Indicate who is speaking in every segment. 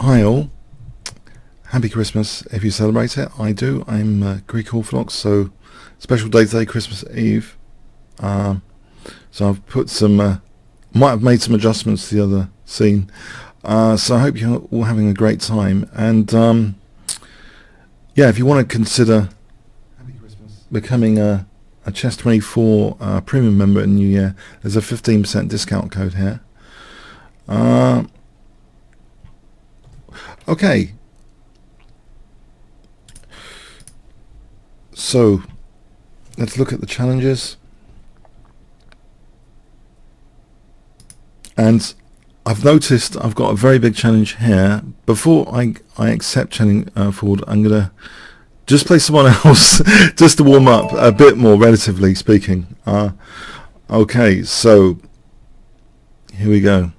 Speaker 1: Hi all, happy Christmas if you celebrate it. I do. I'm Greek Orthodox, so special day today, Christmas Eve. So I've put some, might have made some adjustments to the other scene. So I hope you're all having a great time. And yeah, if you want to consider becoming a Chess 24 premium member in New Year, there's a 15% discount code here. Okay, so let's look at the challenges. And I've noticed I've got a very big challenge here. Before I accept challenge forward, I'm going to just play someone else just to warm up a bit more, relatively speaking. Okay, so here we go.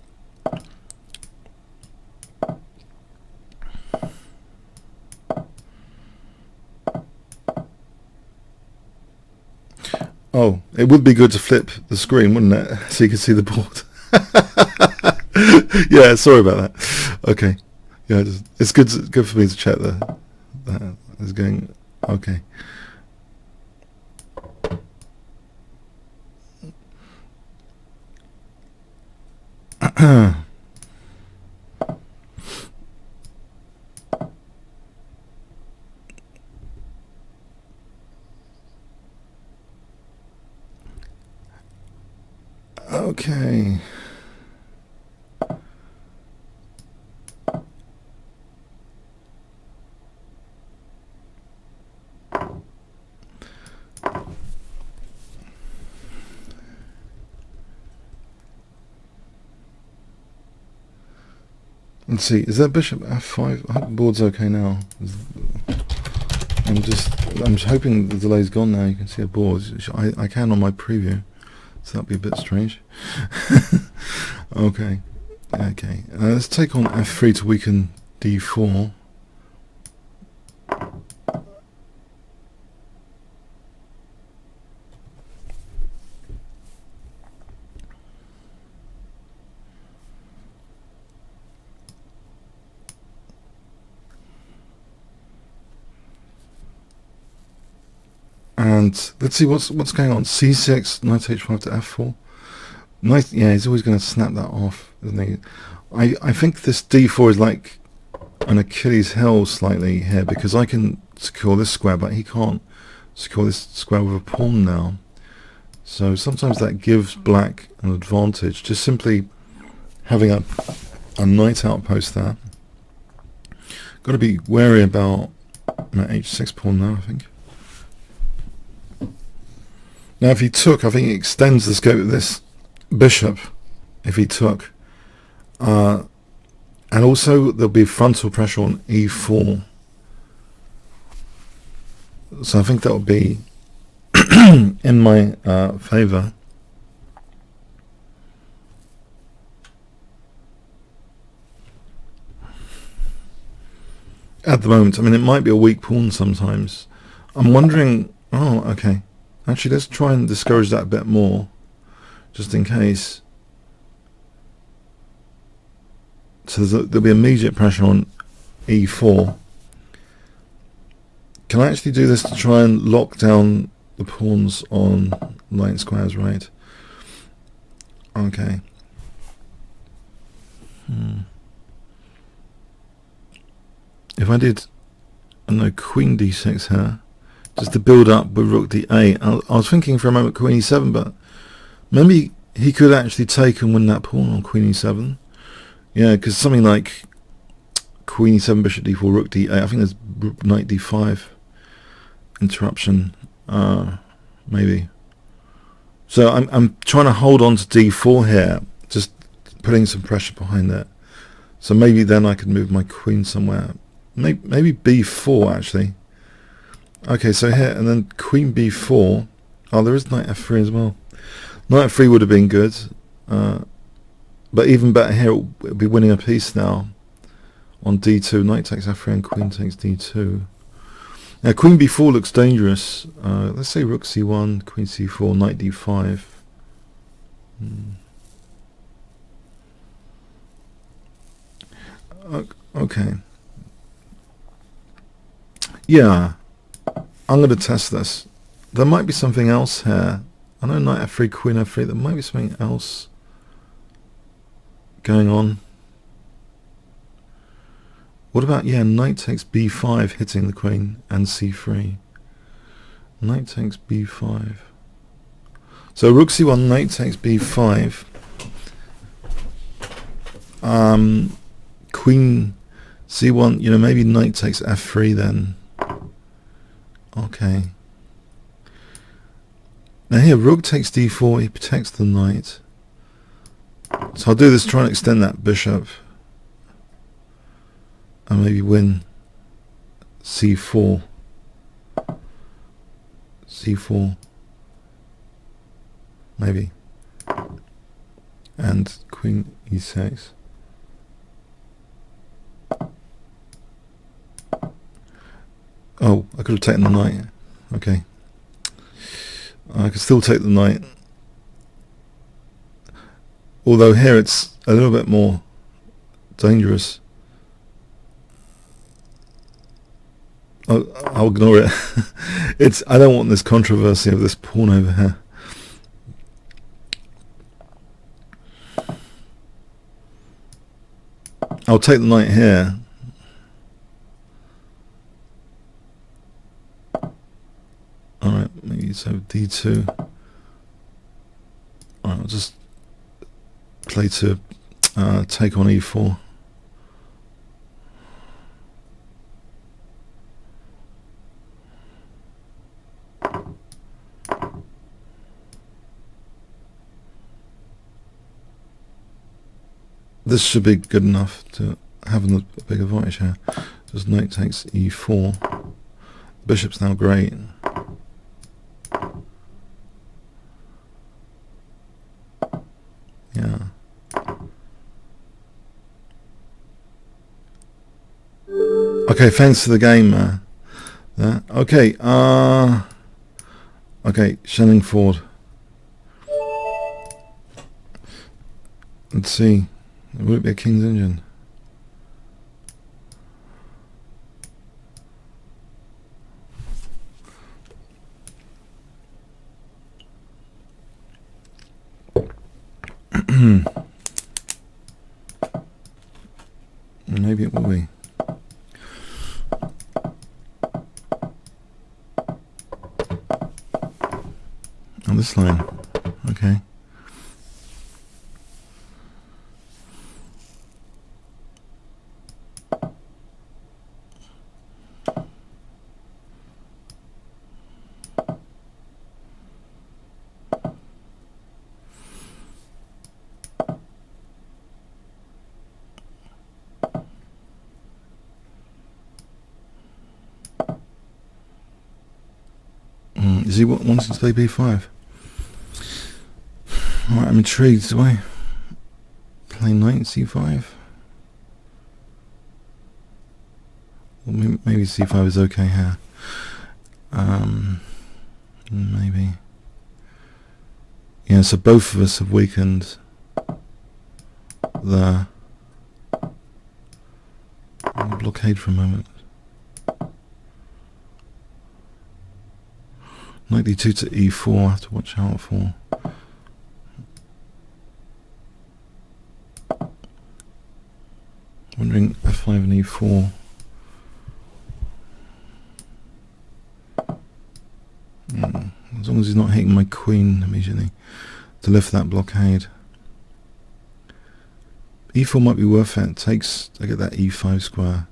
Speaker 1: Oh, it would be good to flip the screen, wouldn't it? So you can see the board. Yeah, sorry about that. Okay. Yeah, it's good for me to check that it's going okay. Okay. Let's see, is that bishop f5? I hope the board's okay now. I'm hoping the delay's gone now. You can see a board. I can on my preview, so that'd be a bit strange. Okay. Let's take on f3 to weaken d4. And let's see what's going on. c6, knight h5 to f4. Knight, yeah, he's always going to snap that off, isn't he? I think this d4 is like an Achilles heel slightly here, because I can secure this square, but he can't secure this square with a pawn now. So sometimes that gives black an advantage, just simply having a knight outpost there. Got to be wary about my h6 pawn now, I think. Now if he took, I think he extends the scope of this bishop, if he took. And also there'll be frontal pressure on e4. So I think that will be in my favour. At the moment, I mean, it might be a weak pawn sometimes. I'm wondering, oh, okay. Actually, let's try and discourage that a bit more, just in case. So there'll be immediate pressure on e4. Can I actually do this to try and lock down the pawns on light squares, right? Okay. If I did, I don't know, queen d6 here, just to build up with rook d8. I was thinking for a moment queen e7, but maybe he could actually take and win that pawn on queen e7. Yeah, because something like queen e7, bishop d4, rook d8. I think there's knight d5 interruption, maybe. So I'm trying to hold on to d4 here, just putting some pressure behind it. So maybe then I could move my queen somewhere. Maybe b4 actually. Okay, so here, and then queen b4. Oh, there is knight f3 as well. Knight f3 would have been good. But even better here, it'll be winning a piece now on d2. Knight takes f3 and queen takes d2. Now queen b4 looks dangerous. Let's say rook c1, queen c4, knight d5. Okay. Yeah, I'm going to test this. There might be something else here. I know knight f3, queen f3. There might be something else going on. What about, yeah, knight takes b5, hitting the queen, and c3. Knight takes b5. So rook c1, knight takes b5. Queen c1, you know, maybe knight takes f3 then. Okay. Now here, rook takes d4, he protects the knight. So I'll do this, try and extend that bishop. And maybe win c4. c4. Maybe. And queen e6. Oh, I could have taken the knight. Okay. I could still take the knight. Although here it's a little bit more dangerous. I'll ignore it. I don't want this controversy of this pawn over here. I'll take the knight here. Alright, maybe so d2. Alright, I'll just play to take on e4. This should be good enough to have a big advantage here. Just knight takes e4. Bishop's now great. Yeah. Okay, thanks for the game. Okay. Okay, Shelling Ford. Let's see. Would it be a King's Engine? Maybe it will be. On this line. Okay. Is he wanting to play b5? Alright, I'm intrigued. Do I play knight c5? Well, maybe c5 is okay here. Maybe. Yeah, so both of us have weakened the blockade for a moment. Knight d2 to e4, I have to watch out for. Wondering f5 and e4. As long as he's not hitting my queen immediately to lift that blockade. e4 might be worth it. Takes, I get that e5 square.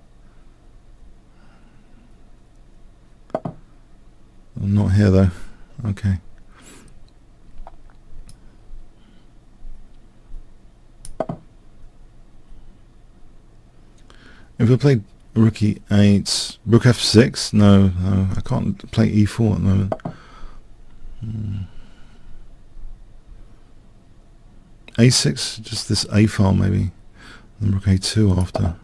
Speaker 1: I'm not here though. Okay. If I played rook e8, rook f6, no, I can't play e4 at the moment. a6, just this a file maybe, and rook a2 after.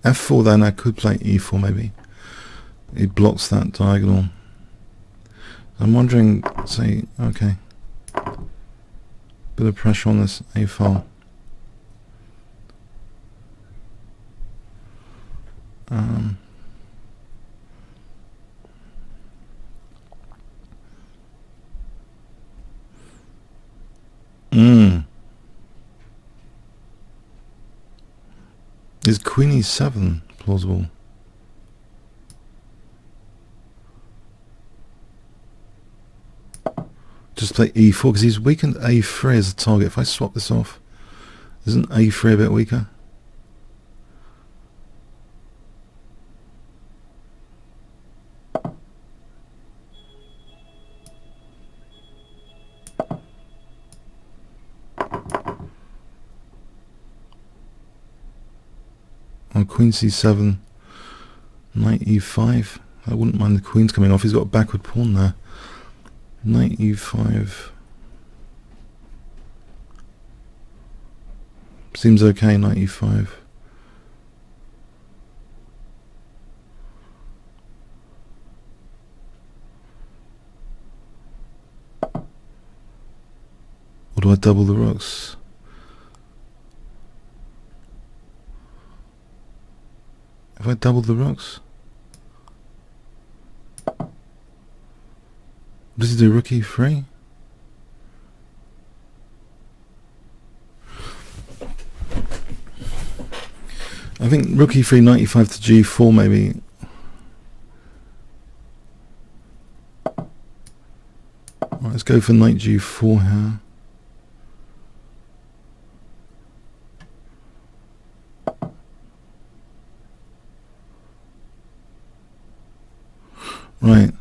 Speaker 1: f4 then I could play e4 maybe. It blocks that diagonal. I'm wondering, say, okay. Bit of pressure on this A file. Is Queen E7 plausible? Just play E4 because he's weakened A3 as a target. If I swap this off, isn't A3 a bit weaker? Oh, Queen C7, Knight E5. I wouldn't mind the Queen's coming off. He's got a backward pawn there. Knight E5. Seems okay, Knight E5. Or do I double the rooks? If I double the rooks? What does he do, rook E3? I think rook E3, knight E5 to G4 maybe. Right, let's go for knight G4 here. Right.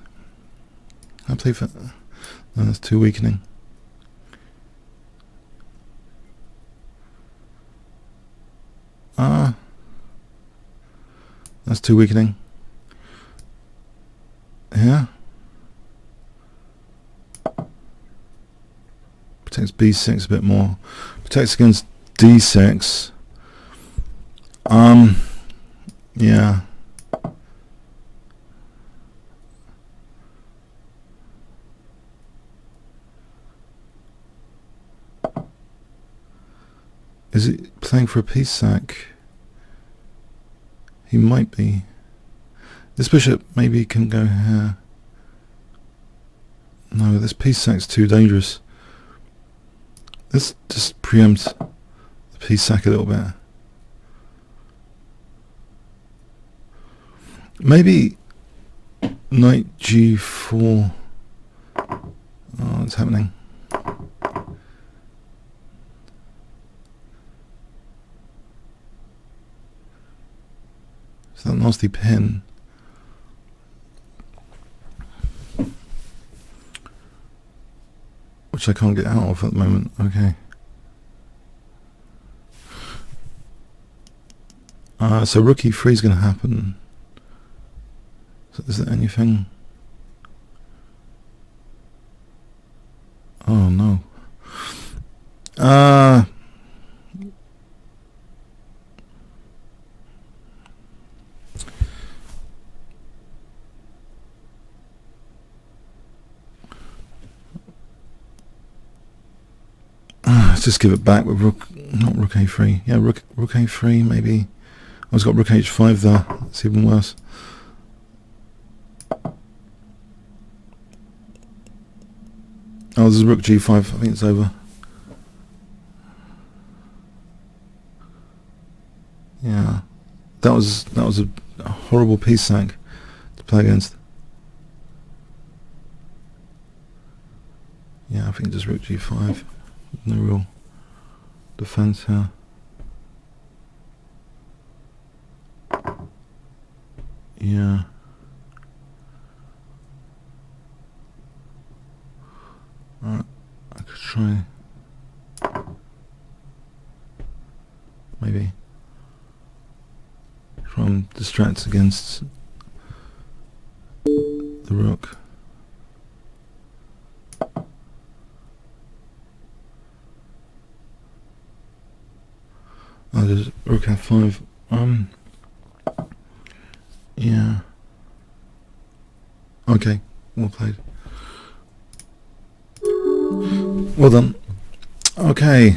Speaker 1: I play for... No, that's too weakening. That's too weakening. Yeah. Protects B6 a bit more. Protects against D6. Yeah. Is he playing for a piece sack? He might be. This bishop maybe can go here. No, this piece sack's too dangerous. Let's just preempt the piece sack a little bit. Maybe knight G4. Oh, what's happening? That nasty pin. Which I can't get out of at the moment. Okay. So rook E3 is going to happen. So is there anything? Oh no. Let's just give it back with rook, not rook A3. Yeah, rook A3 maybe. I've got rook H5 there. It's even worse. Oh, this is rook G5. I think it's over. Yeah, that was a horrible piece sack to play against. Yeah, I think just rook G5. No real defense here. Yeah. Alright, I could try maybe try and distract against the rook. Oh, there's rook F5. Yeah. Okay, well played. Well done. Okay,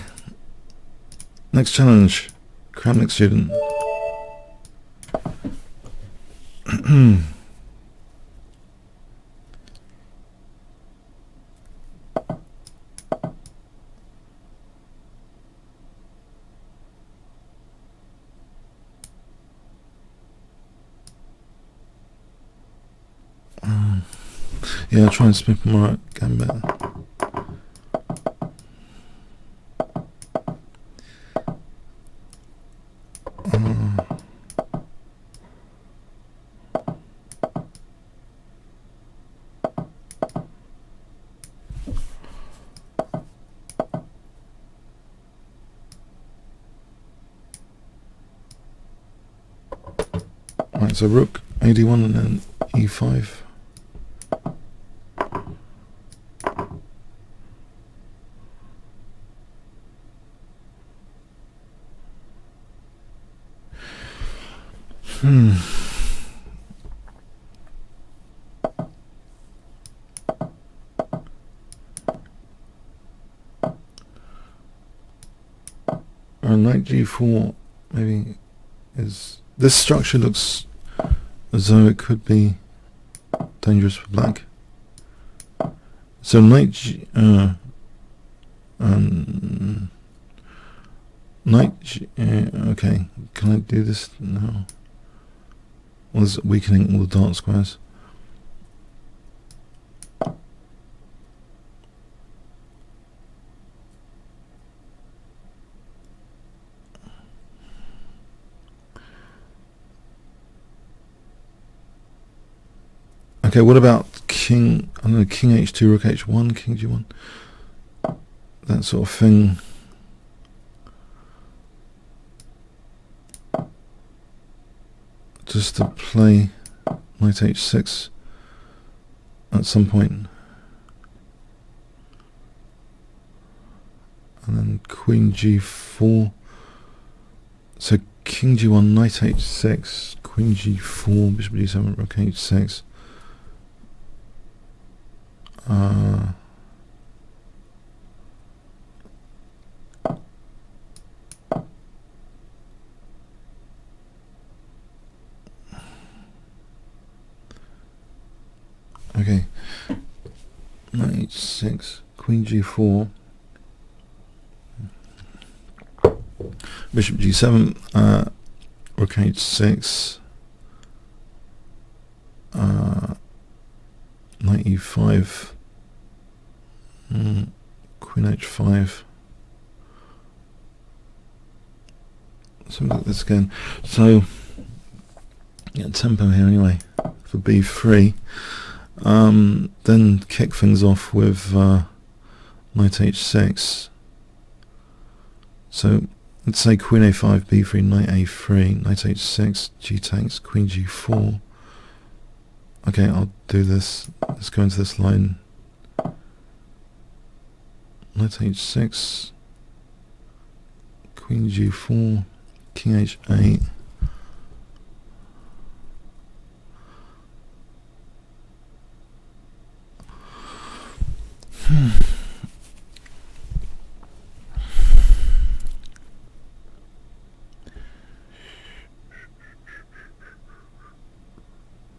Speaker 1: next challenge, Kramnik student. Yeah, I'll try and spin more right gambit. Right, so rook ad1 and then e5. Knight g4 maybe is... This structure looks as though it could be dangerous for black. So knight g... knight g... okay, can I do this? No. Well, it's weakening all the dark squares. Okay, what about king, I don't know, king h2, rook h1, king g1, that sort of thing. Just to play knight h6 at some point. And then queen g4. So king g1, knight h6, queen g4, bishop d7, rook h6. Okay, knight h6, queen g4, bishop g7, rook h6, knight e5, queen h5. Something like this again. So, yeah, tempo here anyway for b3. Then kick things off with knight h6. So let's say queen a5, b3, knight a3, knight h6, g takes, queen g4. Okay, I'll do this. Let's go into this line. Knight h6, queen g4, king h8.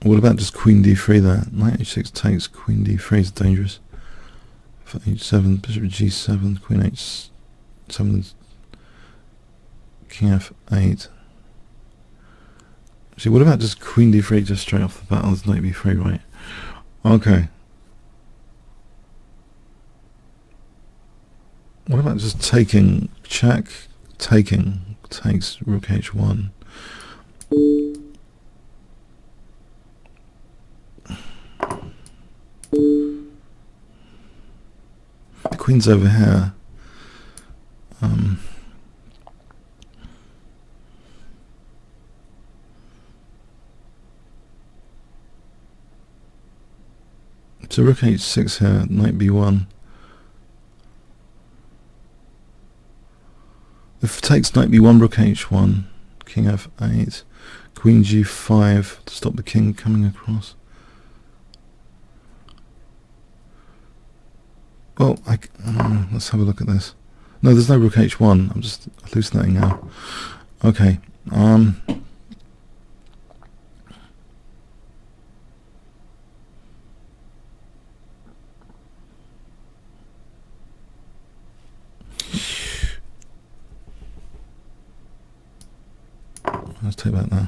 Speaker 1: What about just queen d3 there? Knight h6 takes, queen d3 is dangerous. For h7, bishop g7, queen h7, king f8. See, what about just queen d3 just straight off the bat? Oh, there's knight b3, right? Okay. What about just taking, check, taking, takes, rook h1. The queen's over here. So rook h6 here, knight b1. If it takes knight b1, rook h1, king f8, queen g5 to stop the king coming across. Well, let's have a look at this. No, there's no rook h1. I'm just hallucinating now. Okay. Let's take back that.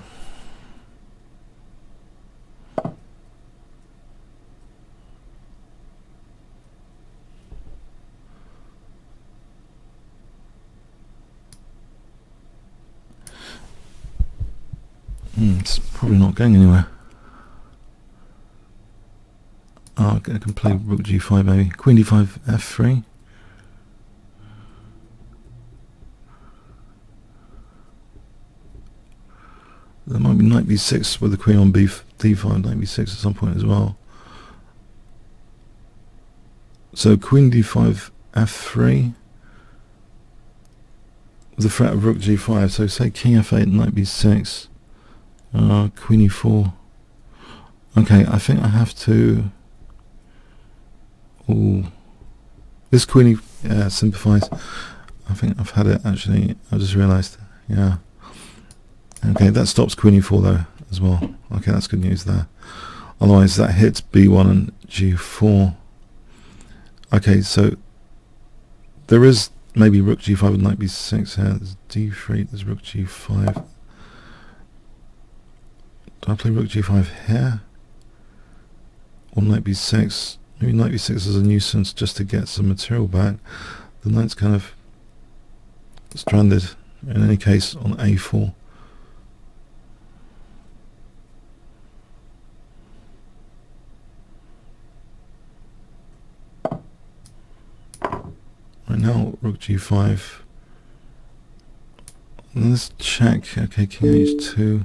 Speaker 1: It's probably not going anywhere. Oh, I can play rook g5 maybe. Queen d5, f3. There might be knight b6 with the queen on d5, knight b6 at some point as well. So queen d5, f3 with the threat of rook g5. So say king f8, knight b6. Queen e4. Okay, I think I have to. Oh, this queen simplifies. I think I've had it actually. I just realised. Yeah. Okay, that stops queen e4 though as well. Okay, that's good news there. Otherwise, that hits b1 and g4. Okay, so there is maybe rook g5 and knight b6 here. There's d3. There's rook g5. Do I play rook g5 here? Or knight b6? Maybe knight b6 is a nuisance just to get some material back. The knight's kind of stranded in any case on a4. Right now, rook g5. And let's check. Okay, king h2.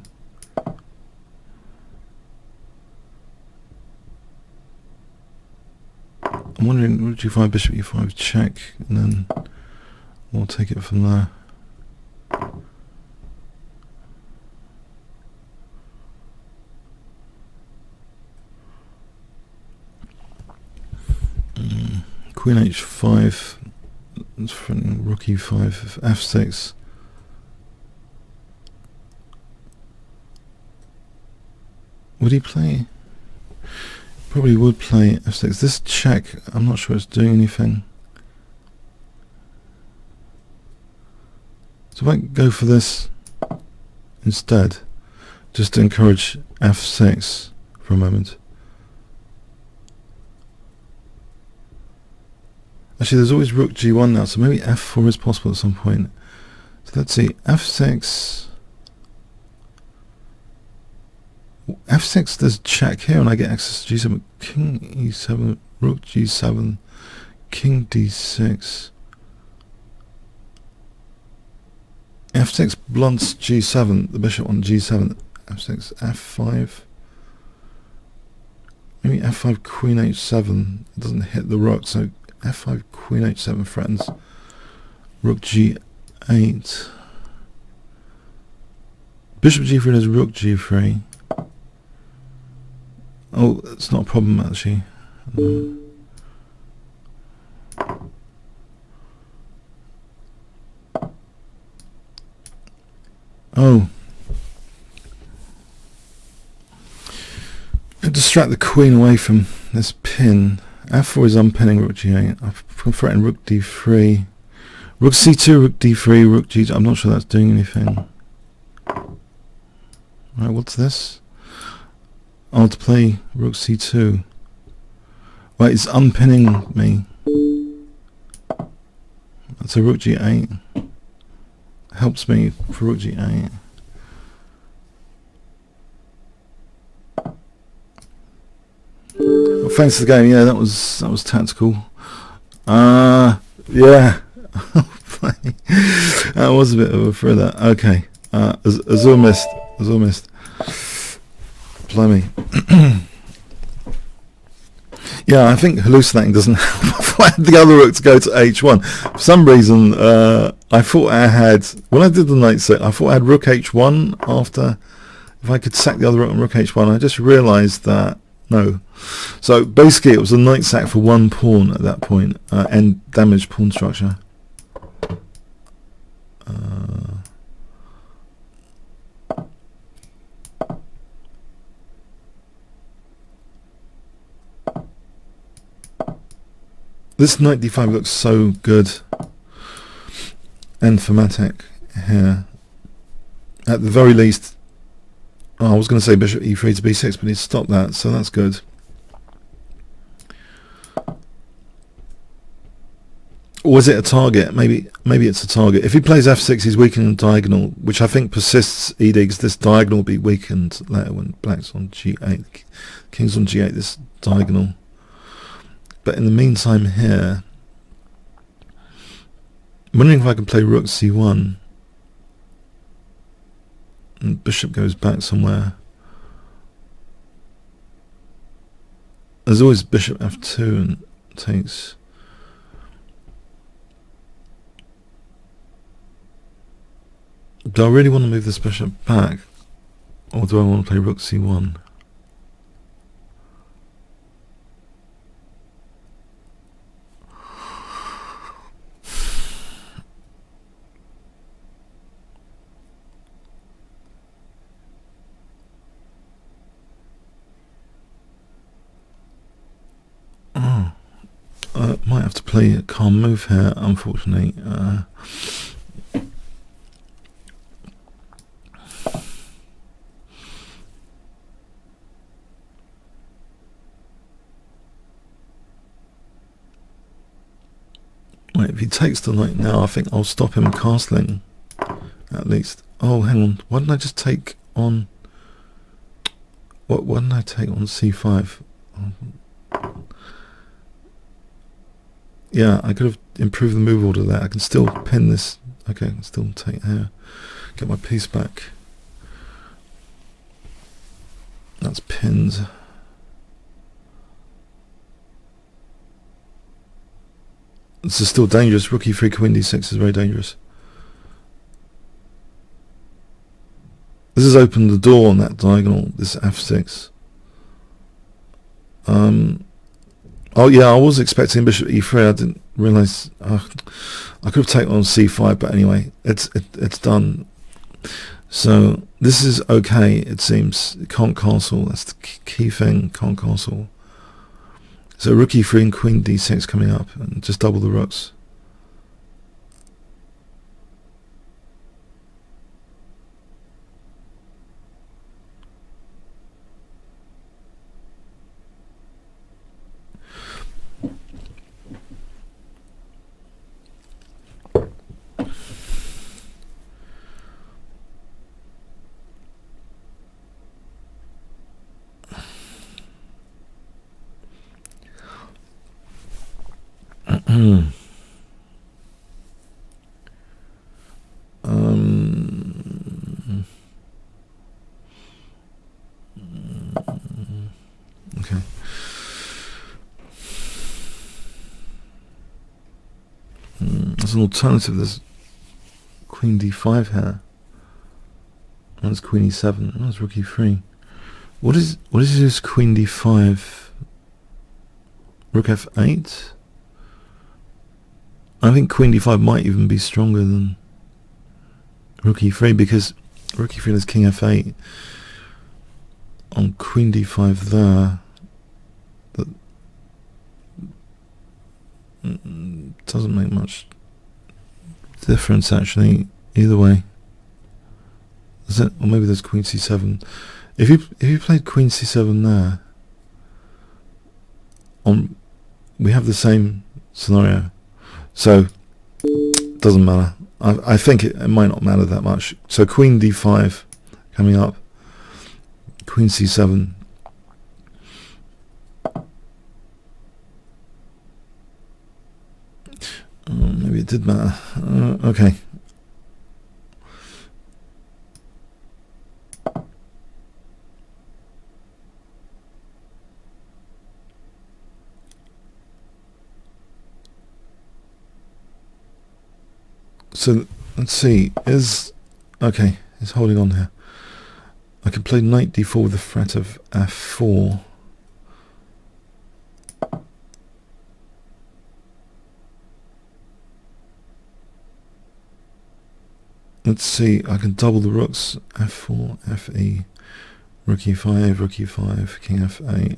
Speaker 1: I'm wondering, rook g5, bishop e5, check, and then we'll take it from there. Queen h5, rook e5, f6. Would he play? Probably would play f6. This check, I'm not sure it's doing anything. So if I go for this instead, just to encourage f6 for a moment. Actually, there's always rook g1 now, so maybe f4 is possible at some point. So let's see, f6. f6, there's check here, and I get access to g7, king e7, rook g7, king d6. f6 blunts g7, the bishop on g7, f6, f5. Maybe f5, queen h7, it doesn't hit the rook, so f5, queen h7 threatens rook g8. Bishop g3 is rook g3. Oh, it's not a problem actually. Oh. Distract the queen away from this pin. f4 is unpinning rook g8. I'm threatening rook d3. Rook c2, rook d3, rook g2. I'm not sure that's doing anything. Right, what's this? Oh, to play rook c2. Right, it's unpinning me. So rook g8 helps me for rook g8. Well, thanks to the game. Yeah, that was tactical. Yeah, that was a bit of a thriller. Okay, Azur missed. Azur missed. Blimey. Yeah, I think hallucinating doesn't help. If I had the other rook to go to h1, for some reason I thought I had, when I did the knight set, I thought I had rook h1 after, if I could sack the other rook on rook h1. I just realised that no. So basically it was a knight sack for one pawn at that point, and damaged pawn structure. This knight d5 looks so good and thematic here. At the very least, I was going to say bishop e3 to b6, but he's stopped that, so that's good. Or is it a target? Maybe it's a target. If he plays f6, he's weakening the diagonal, which I think persists, because this diagonal will be weakened later when black's on g8. King's on g8, this diagonal. But in the meantime here, I'm wondering if I can play rook c1. And bishop goes back somewhere. There's always bishop f2 and takes... Do I really want to move this bishop back? Or do I want to play rook c1? Might have to play a calm move here, unfortunately. If he takes the knight now, I think I'll stop him castling, at least. Oh, hang on. Why didn't I just take on... Why didn't I take on c5? Yeah, I could have improved the move order there. I can still pin this. Okay, I can still take here. Get my piece back. That's pinned. This is still dangerous. Rook e3, queen d6 is very dangerous. This has opened the door on that diagonal, this f6. Oh yeah, I was expecting bishop e3. I didn't realise. I could have taken on c5, but anyway, it's done. So this is okay. It seems. It can't castle. That's the key thing. Can't castle. So rook e3 and queen d6 coming up, and just double the rooks. Okay. As an alternative, there's queen d5 here. That's queen e7. That's rook e3. What is this queen d5? Rook f8? I think queen d5 might even be stronger than rook e3, because rook e3 is king f8 on queen d5 there. That doesn't make much difference actually either way. Is it? Or maybe there's queen c7. If you played queen c7 there, we have the same scenario. So doesn't matter. I think it might not matter that much. So queen d5 coming up, queen c7. Maybe it did matter. Okay. So let's see. Okay, it's holding on here. I can play knight d4 with the threat of f4. Let's see, I can double the rooks. f4, fe, rook e5, king f8.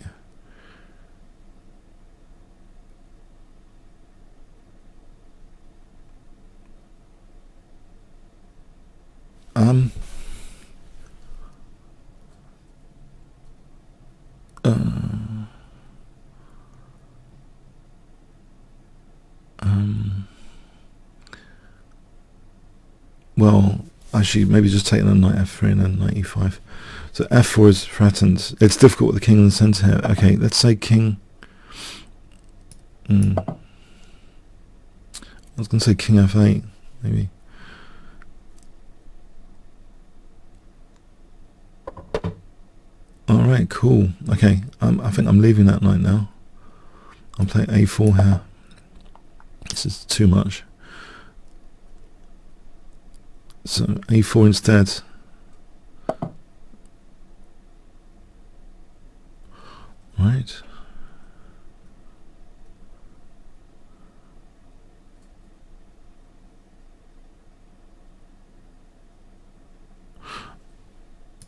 Speaker 1: Well, actually, maybe just taking a knight f3 and then knight e5. So f4 is threatened. It's difficult with the king in the centre here. Okay, let's say king. I was going to say king f8, maybe. Alright, cool. Okay, I think I'm leaving that knight now. I'm playing a4 here. This is too much. So a4 instead. Right.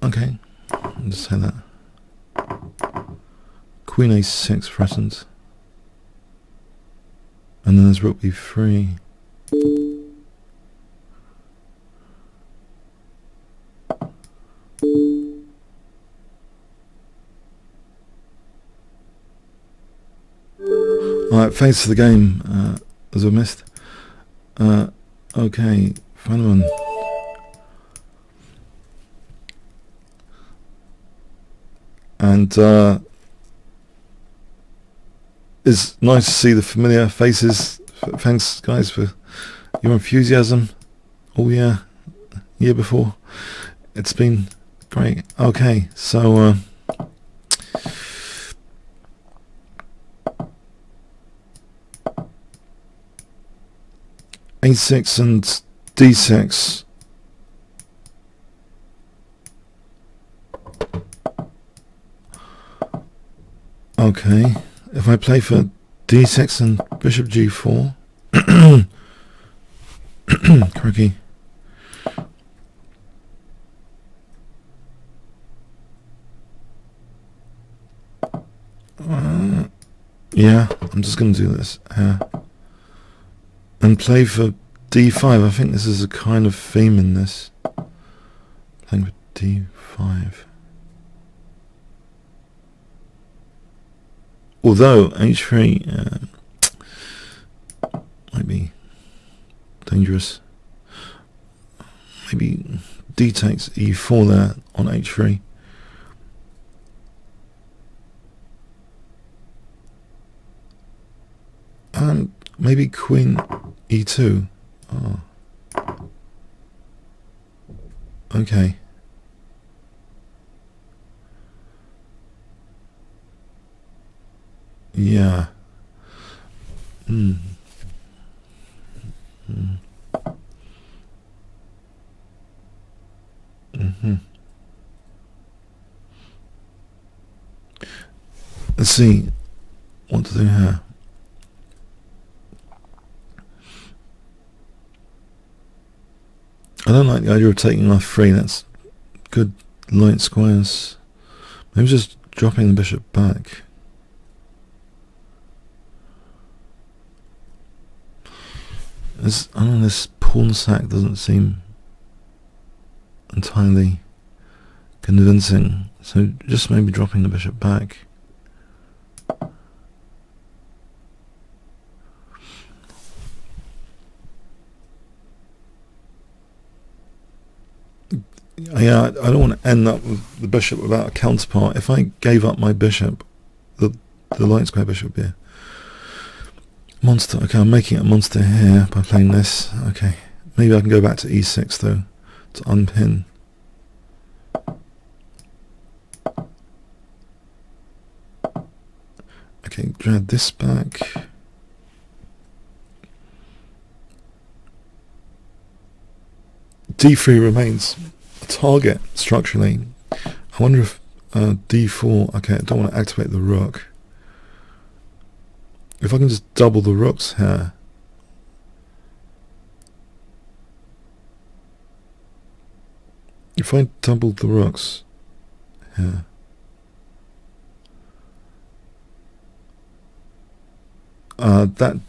Speaker 1: Okay, I'll just say that. Queen a6 threatened. And then there's rook b3. Alright, face to the game, as I missed. Okay, final one. And it's nice to see the familiar faces. Thanks guys for your enthusiasm all year before. It's been great. Okay, so a6 and d6. Okay, if I play for d6 and bishop g4, crikey. Yeah, I'm just going to do this here. And play for d5. I think this is a kind of theme in this. Playing for d5. Although h3 might be dangerous. Maybe d takes e4 there on h3. And maybe queen e2. Oh. Okay. Yeah. Let's see what to do here. I don't like the idea of taking f3. That's good light squares. Maybe just dropping the bishop back. I don't know, this pawn sack doesn't seem entirely convincing. So just maybe dropping the bishop back. Yeah, I don't want to end up with the bishop without a counterpart. If I gave up my bishop, the light square bishop would be a monster. Okay, I'm making it a monster here by playing this. Okay, maybe I can go back to e6 though to unpin. Okay, drag this back. d3 remains a target structurally. I wonder if d4. Okay, I don't want to activate the rook. If I can just double the rooks here. If I double the rooks here. That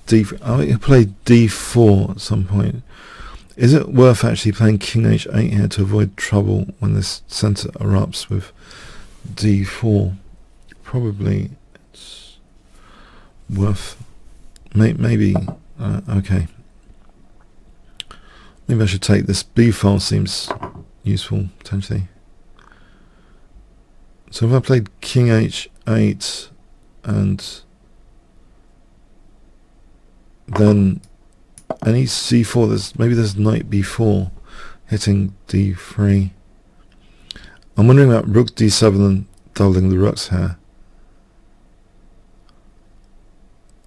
Speaker 1: I play d4 at some point. Is it worth actually playing king h8 here to avoid trouble when this centre erupts with d4? Probably it's worth. Maybe. Okay. Maybe I should take this. B file seems useful potentially. So if I played king h8 and then any c4, maybe there's knight b4 hitting d3. I'm wondering about rook d7 and doubling the rooks here.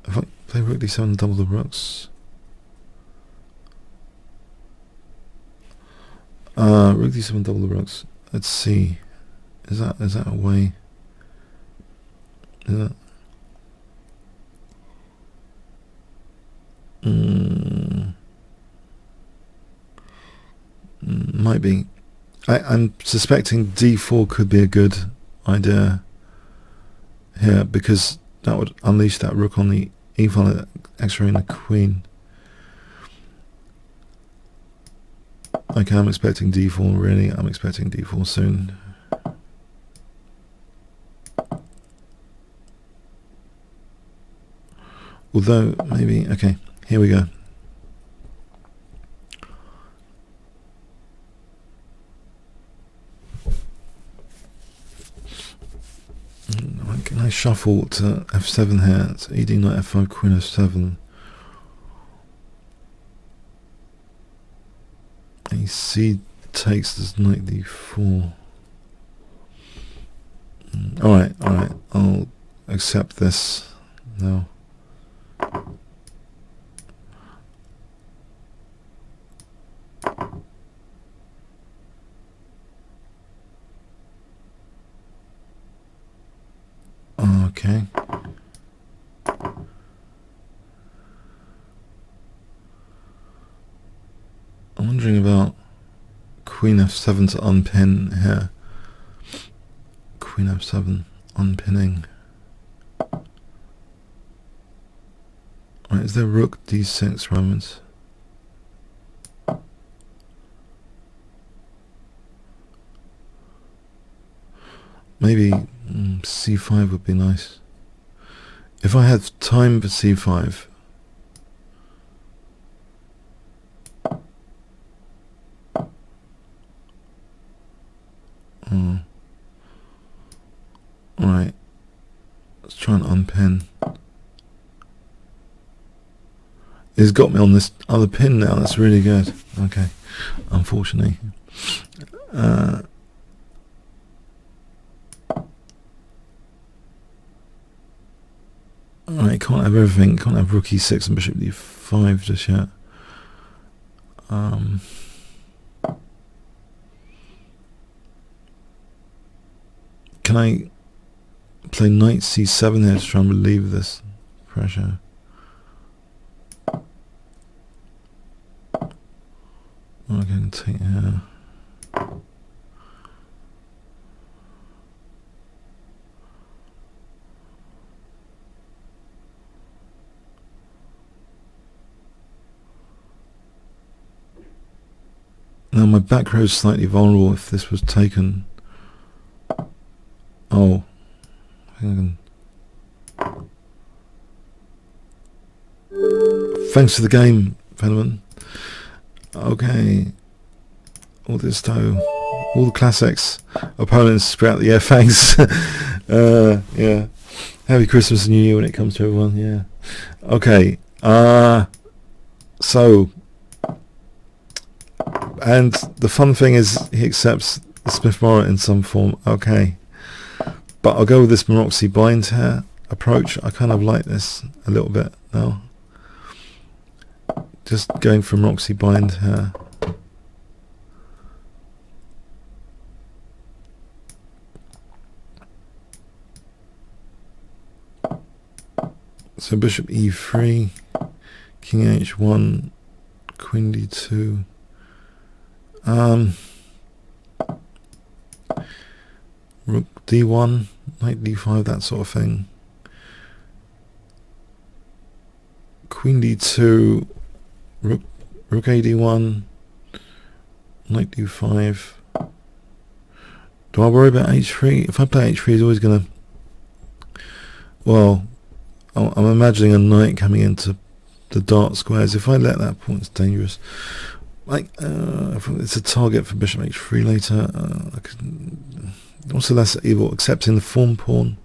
Speaker 1: If I play rook d7 and double the rooks, rook d7 double the rooks. Let's see. Is that a way? Is that? Might be. I'm suspecting d4 could be a good idea here, because that would unleash that rook on the e file, extra the queen. Okay, I'm expecting d4 really. I'm expecting d4 soon. Although, maybe, okay, here we go. Can I shuffle to f7 here? It's ed knight f5, queen f7. AC takes this knight d4. Alright, I'll accept this now. Okay. I'm wondering about queen f7 to unpin here. Queen f7 unpinning. Right, is there rook d6 Romans? Maybe c5 would be nice. If I had time for c5. Alright. Let's try and unpin. It's got me on this other pin now. That's really good. Okay. Unfortunately. Alright, can't have everything. Can't have rook e6 and bishop d5 just yet. Can I play knight c7 here to try and relieve this pressure? I can take here. Now my back row is slightly vulnerable if this was taken. Oh, I think I can. Thanks for the game, Fenneman. Okay, all this though, all the classics. Opponents sprout the air, thanks. Yeah, happy Christmas and New Year when it comes to everyone. Yeah. Okay. So, and the fun thing is he accepts the Smith-Morra in some form. Okay, but I'll go with this Maroczy bind here approach. I kind of like this a little bit now. Just going for Maroczy bind here. So bishop e3, king h1, queen d2. Rook d1, knight d5, that sort of thing. Queen d2, rook a d1, Knight d5. Do I worry about h3? If I play h3, he's always going to... Well, I'm imagining a knight coming into the dark squares. If I let that pawn, it's dangerous. Like, it's a target for bishop h3 later. Also less evil, accepting the form pawn.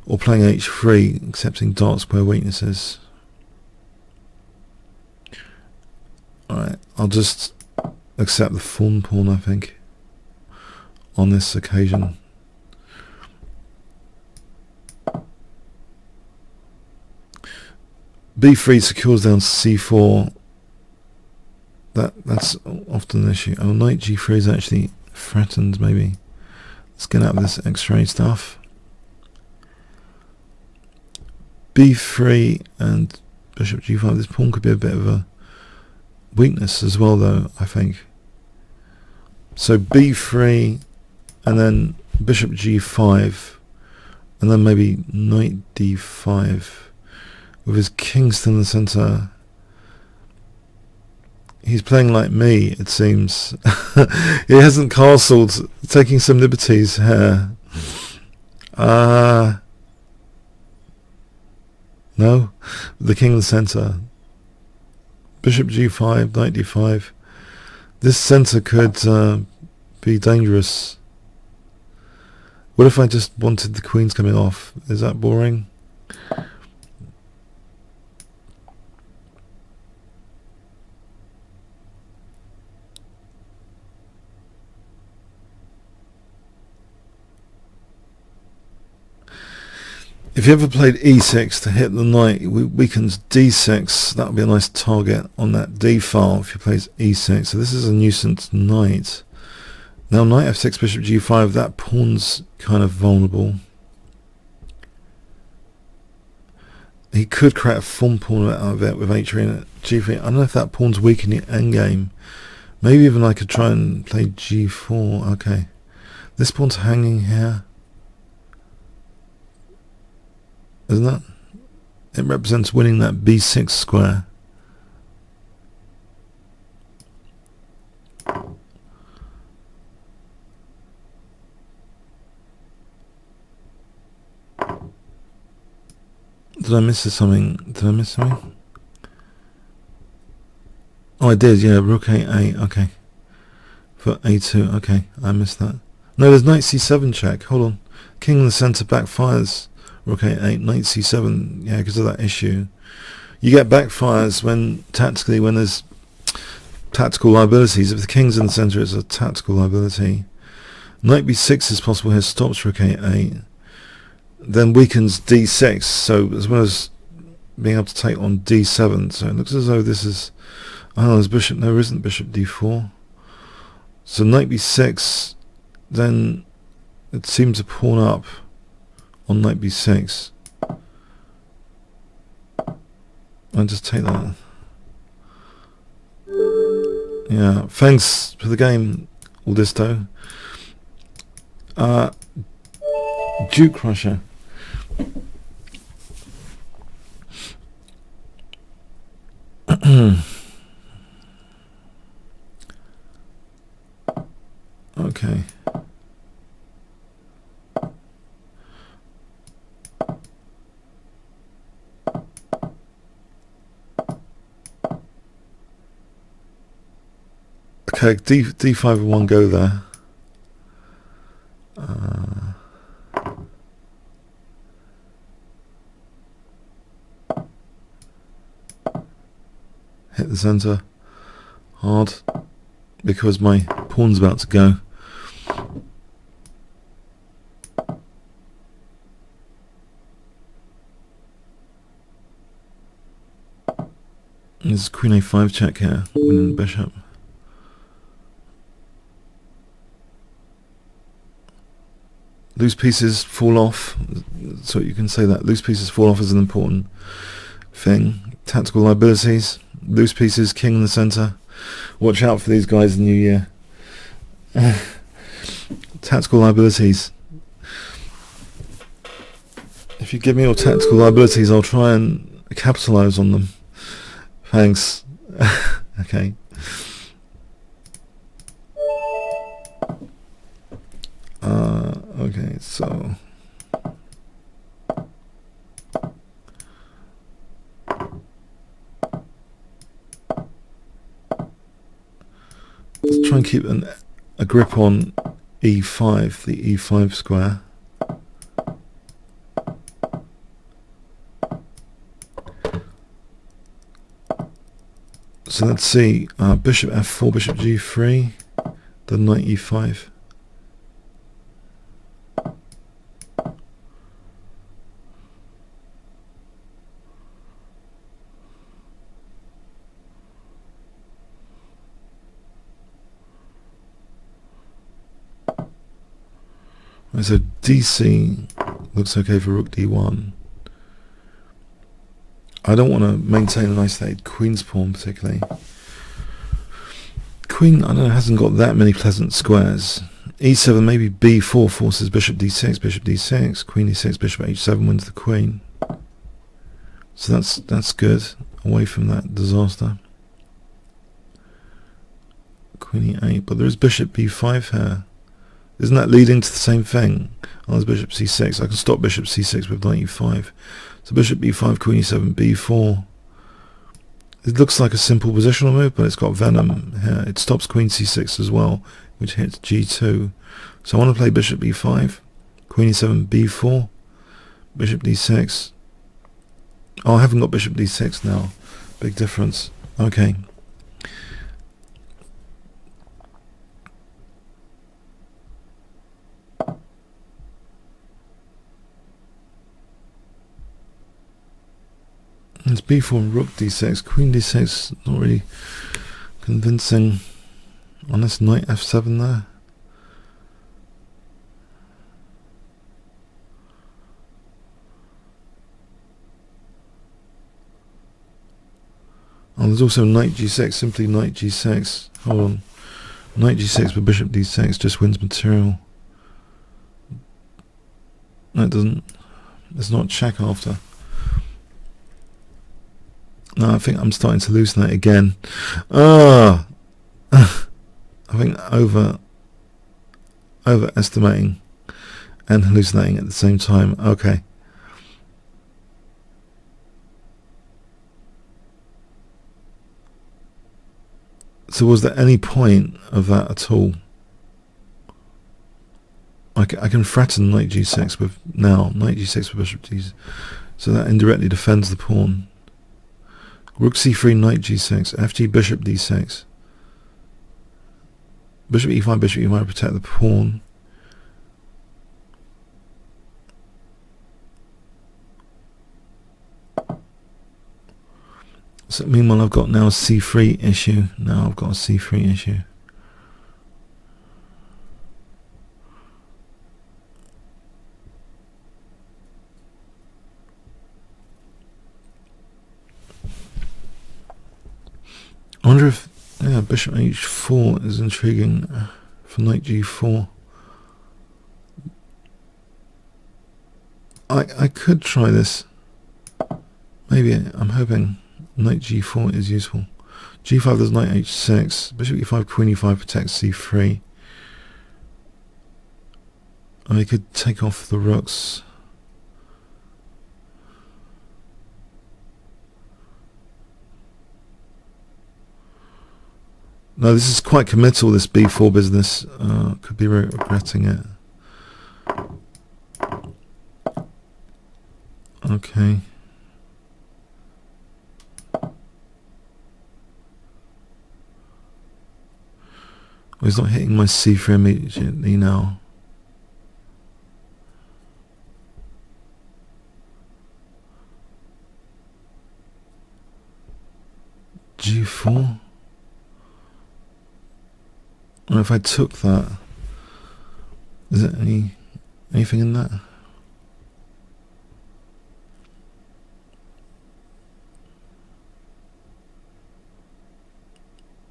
Speaker 1: Or playing h3, accepting dark square weaknesses. Alright, I'll just accept the fawn pawn, I think, on this occasion. b3 secures down c4. That's often an issue. Oh, knight g3 is actually threatened, maybe. Let's get out of this x-ray stuff. b3 and bishop g5. This pawn could be a bit of a weakness as well, though, I think. So b3 and then bishop g5 and then maybe knight d5 with his kings still in the center. He's playing like me, it seems. He hasn't castled, taking some liberties here. No, the king in the center. Bishop g5, knight d5. This center could be dangerous. What if I just wanted the queens coming off? Is that boring? If you ever played e6 to hit the knight, it weakens d6. That would be a nice target on that d file if he plays e6. So this is a nuisance knight. Now knight f6, bishop g5, that pawn's kind of vulnerable. He could create a full pawn out of it with h3 and g3. I don't know if that pawn's weak in the endgame. Maybe even I could try and play g4. Okay. This pawn's hanging here. Isn't that? It represents winning that b6 square. Did I miss something? Did I miss something? Oh, I did, yeah. Rook a8, okay. For a2, okay. I missed that. No, there's knight c7 check. Hold on. King in the center backfires. Rook a8, knight c7, yeah, because of that issue. You get backfires when tactically, when there's tactical liabilities. If the king's in the center, it's a tactical liability. Knight b6 is possible here, stops rook a8. Then weakens d6, so as well as being able to take on d7. So it looks as though this is, oh, there's bishop, no, there isn't bishop d4. So knight b6, then it seems to pawn up on knight b6. I'll just take that. Yeah, thanks for the game, Aldisto. Kingscrusher. Okay. Okay, d5 in one go there. Hit the center hard because my pawn's about to go. There's queen a5 check here, winning the bishop. Loose pieces fall off, so you can say that. Loose pieces fall off is an important thing. Tactical liabilities, loose pieces, king in the center. Watch out for these guys in the new year. Tactical liabilities. If you give me your tactical liabilities, I'll try and capitalize on them. Thanks. Okay. so let's try and keep a grip on e5, the e5 square. So let's see, bishop f4, bishop g3, then knight e5. So DC looks okay for rook d1. I don't want to maintain an isolated queen's pawn particularly. Queen, I don't know, hasn't got that many pleasant squares. e7, maybe b4 forces bishop d6, queen e6, bishop h7 wins the queen. So that's good, away from that disaster. Queen e8, but there is bishop b5 here. Isn't that leading to the same thing? Oh, there's bishop c6. I can stop bishop c6 with knight e5. So bishop b5, queen e7, b4. It looks like a simple positional move, but it's got venom here. It stops queen c6 as well, which hits g2. So I want to play bishop b5, queen e7, b4, bishop d6. Oh, I haven't got bishop d6 now. Big difference. Okay. It's b4, rook d6, queen d6, not really convincing. Unless knight f7 there. Oh, there's also knight g6, simply knight g6. Hold on. Knight g6 with bishop d6 just wins material. No, it doesn't. It's not check after. No, I think I'm starting to hallucinate again. I think overestimating and hallucinating at the same time. Okay. So was there any point of that at all? I can threaten knight g6 with now knight g6 with bishop d6, so that indirectly defends the pawn. Rook c3, knight g6, fg, bishop d6. Bishop e5, bishop e5, protect the pawn. So meanwhile I've got now a c3 issue. Now I've got a c3 issue. I wonder if bishop h4 is intriguing for knight g4. I could try this. Maybe I'm hoping knight g4 is useful. g5 there's knight h6. Bishop e5, queen e5 protects c3. I could take off the rooks. No, this is quite committal, this b4 business. Could be regretting it. Okay. Well, he's not hitting my c3 immediately now. g4. And if I took that, is there anything in that?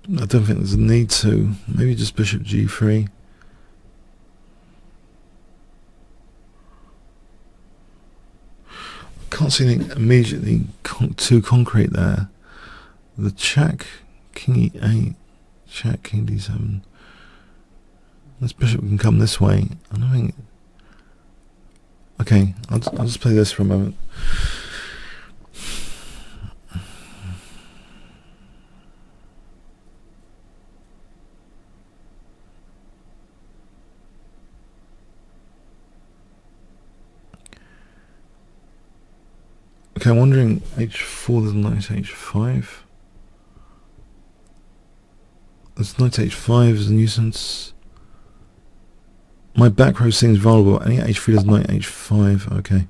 Speaker 1: I don't think there's a need to. Maybe just bishop g3. Can't see anything immediately too concrete there. The check, king e8, check, king d7. This bishop can come this way. I don't think Okay, I'll just play this for a moment. Okay, I'm wondering h4, there's knight h5. This knight h5 is a nuisance. My back row seems vulnerable. Any h3 does knight h5. Okay.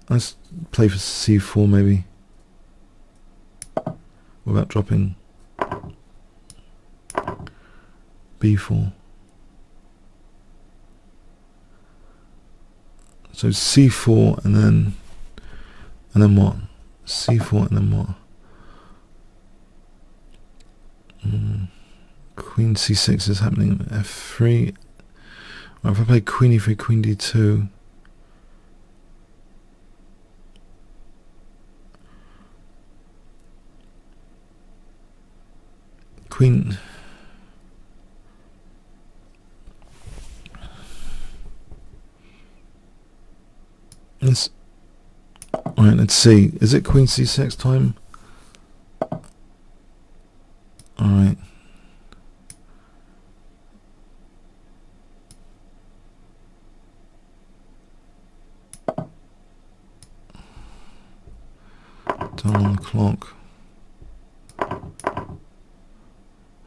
Speaker 1: Let's play for c4 maybe. What about dropping b4? So c4 and then what? c4 and then what? Queen c6 is happening. f3. Right, if I play queen e3, queen d2. Queen. Alright, let's see. Is it queen c6 time? Alright. Done on the clock.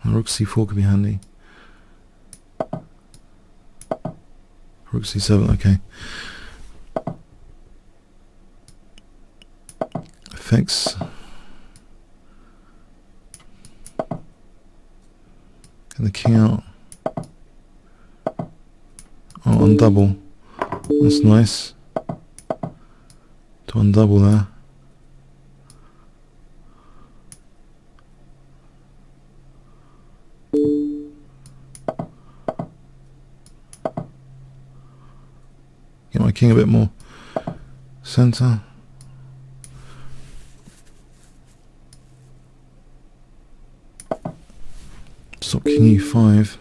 Speaker 1: Rook c4 could be handy. Rook c7, okay. Fix. Get the king out. Oh, undouble. That's nice. To undouble there. Get my king a bit more center. Stop king e5.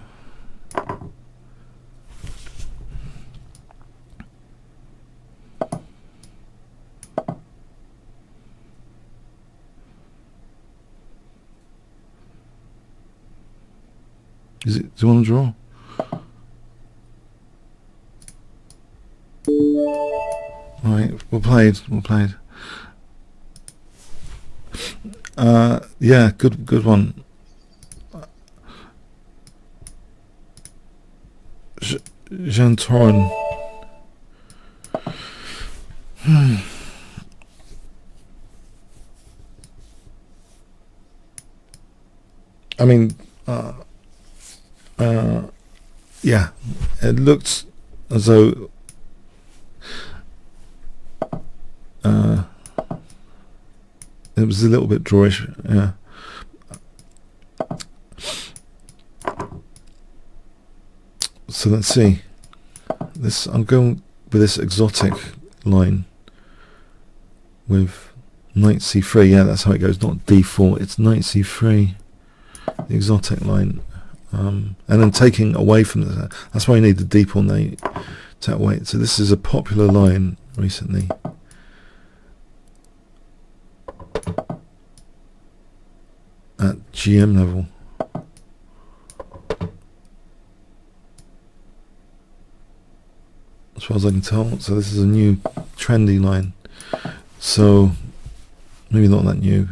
Speaker 1: Do you want to draw? Right, well played. Yeah, good one. Jean Torin. I mean, yeah, it looked as though it was a little bit drawish, yeah. So let's see. I'm going with this exotic line with knight c3. Yeah, that's how it goes. Not d4. It's knight c3. The exotic line, and then taking away from that. That's why you need the d pawn there. Take away. So this is a popular line recently. At GM level. As far as I can tell. So this is a new trendy line. So maybe not that new.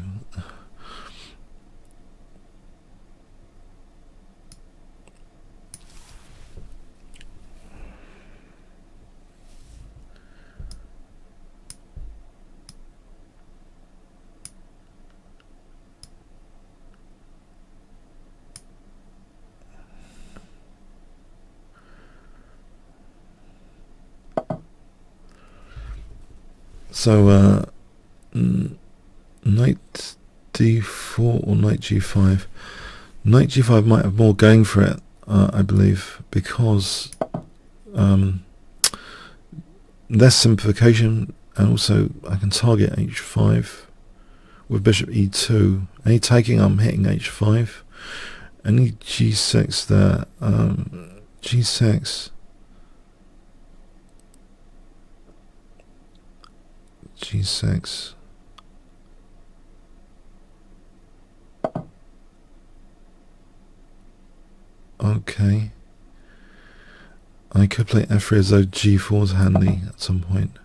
Speaker 1: So knight d4 or knight g5. Knight g5 might have more going for it, I believe, because less simplification, and also I can target h5 with bishop e2. Any taking, I'm hitting h5. Any g6 there. G6. g6. Okay. I could play f3 as though g4 is handy at some point.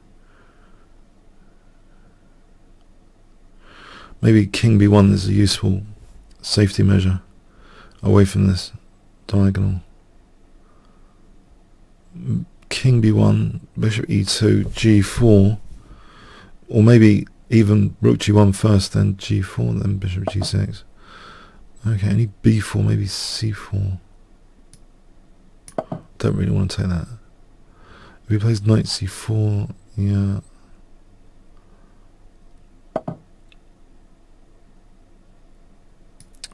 Speaker 1: Maybe king b1 is a useful safety measure away from this diagonal. King b1, bishop e2, g4, or maybe even rook g1 first, then g4, then bishop g6. Okay, any b4, maybe c4. Don't really want to take that. If he plays knight c4, yeah.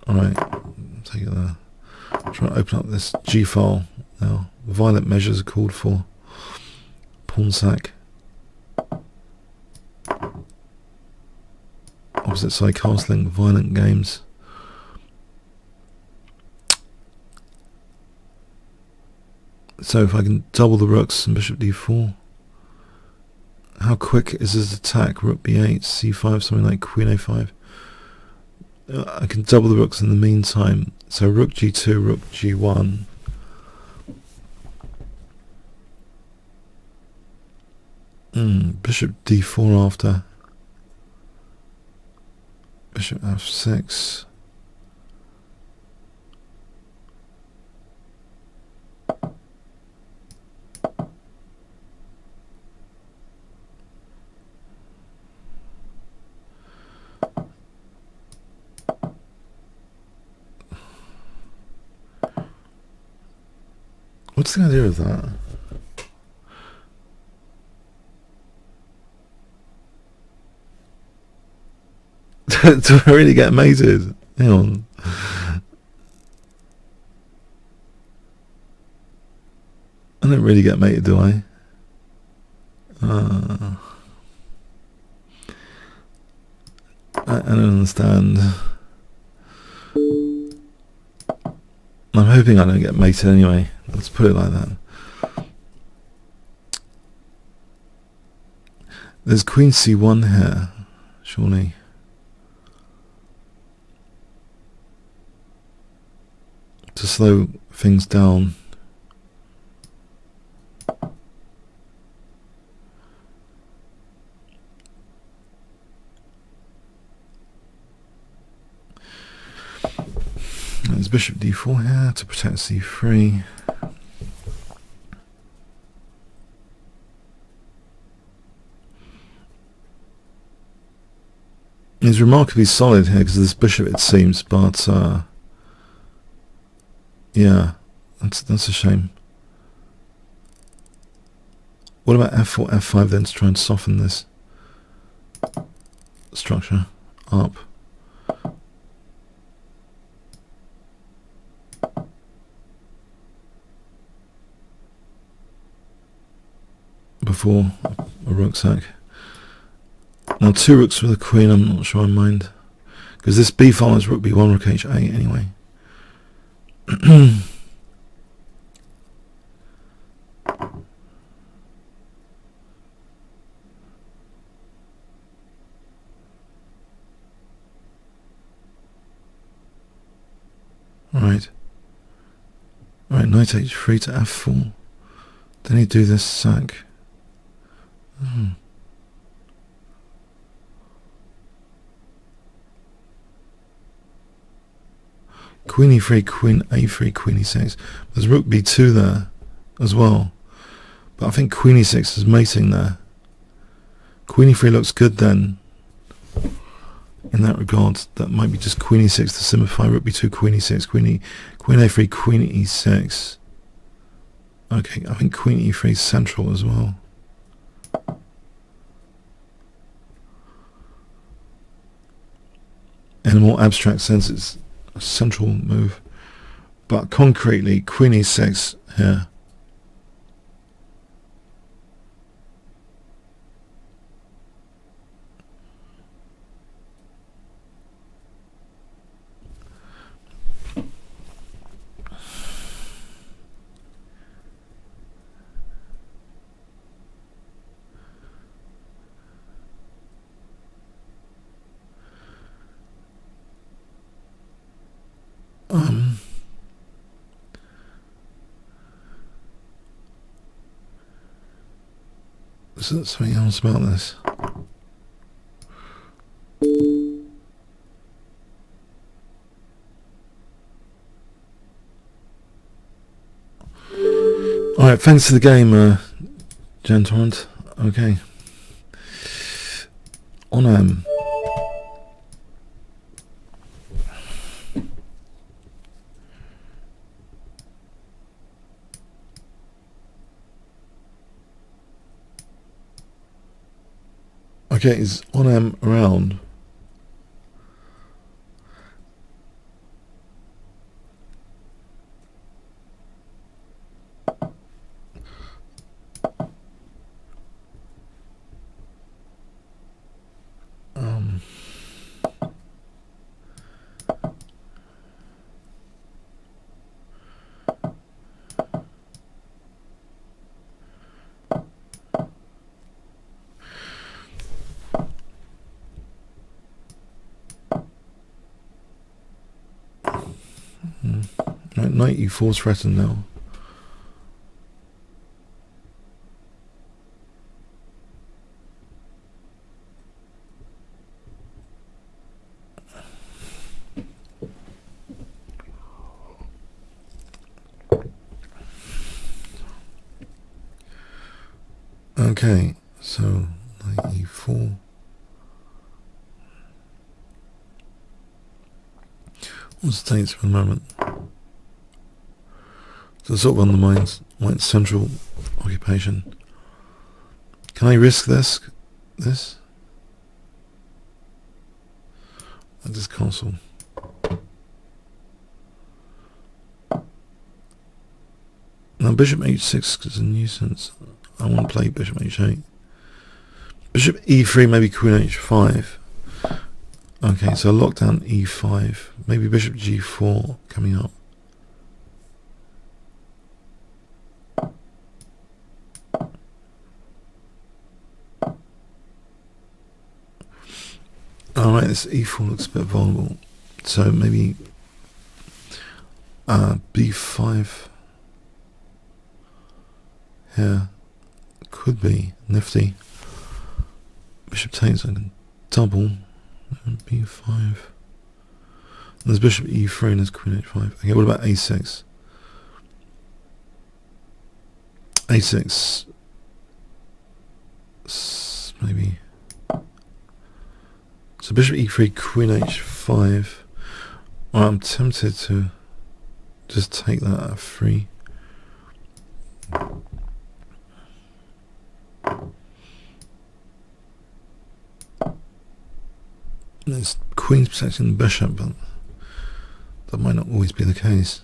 Speaker 1: Alright, take it there. Try to open up this G file now. Violent measures are called for. Pawn sack. Opposite side castling, violent games. So if I can double the rooks and bishop d4. How quick is his attack? Rook b8, c5, something like queen a5. I can double the rooks in the meantime. So rook g2, rook g1. Bishop d4 after. Bishop f6. What's the idea of that? Do I really get mated? Hang on. I don't really get mated, do I? I don't understand. I'm hoping I don't get mated anyway. Let's put it like that. There's queen c1 here, surely. To slow things down. There's bishop d4 here to protect c3. He's remarkably solid here because of this bishop, it seems, but yeah, that's a shame. What about f4, f5 then to try and soften this structure up? Before a rook sack. Now 2 rooks for the queen, I'm not sure I mind. Because this b file is rook b1, rook h8 anyway. Right. Right, knight h3 to f4. Then you do this sack. Queen e3, queen a3, queen e6. There's rook b2 there as well. But I think queen e6 is mating there. Queen e3 looks good then. In that regard, that might be just queen e6 to simplify. Rook b2, queen e6, queen a3, queen e6. Okay, I think queen e3 is central as well. In a more abstract sense, it's a central move. But concretely, queen e6 here. is there something else about this? Alright, thanks for the game, Jan Torrent. Okay. On okay, is on around? Right, knight e4 threatened now. Okay, so knight e4. What's the dates for the moment? So sort of undermines white central occupation. Can I risk this? At this castle. Now bishop h6 is a nuisance. I want to play bishop h8. Bishop e3, maybe queen h5. Okay, so lock down e5. Maybe bishop g4 coming up. Alright, this e4 looks a bit vulnerable. So maybe b5 here could be nifty. Bishop takes, I can double. And b5. There's bishop e3 and there's queen h5. Okay, what about a6? a6 maybe. So bishop e3, queen h5. Well, I'm tempted to just take that at f3. There's queen's protecting the bishop, but that might not always be the case.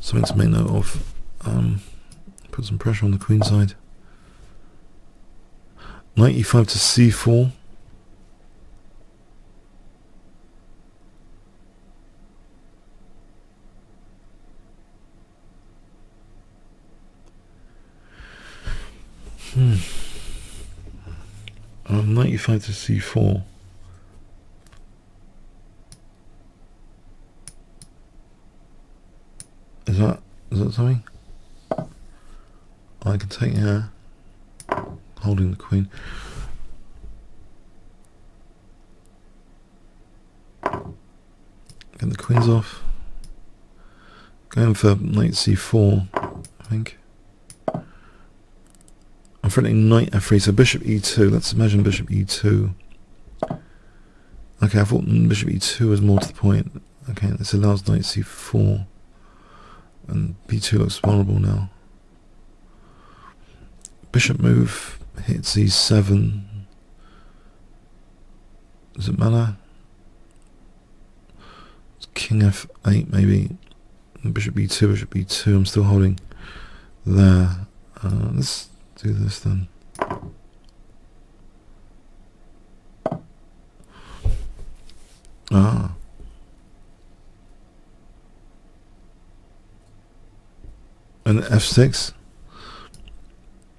Speaker 1: Something to make note of. Put some pressure on the queen side. Knight e5 to c4. Knight e5 to c4. Is that something? I can take here, holding the queen. Get the queens off. Going for knight c4, I think. I'm threatening knight f3, so bishop e2. Let's imagine bishop e2. Okay, I thought bishop e2 was more to the point. Okay, this allows knight c4. And b2 looks vulnerable now. Bishop move hits e7. Does it matter? It's king f8 maybe. And bishop b2, bishop b2. I'm still holding there. Let's do this then. And f6.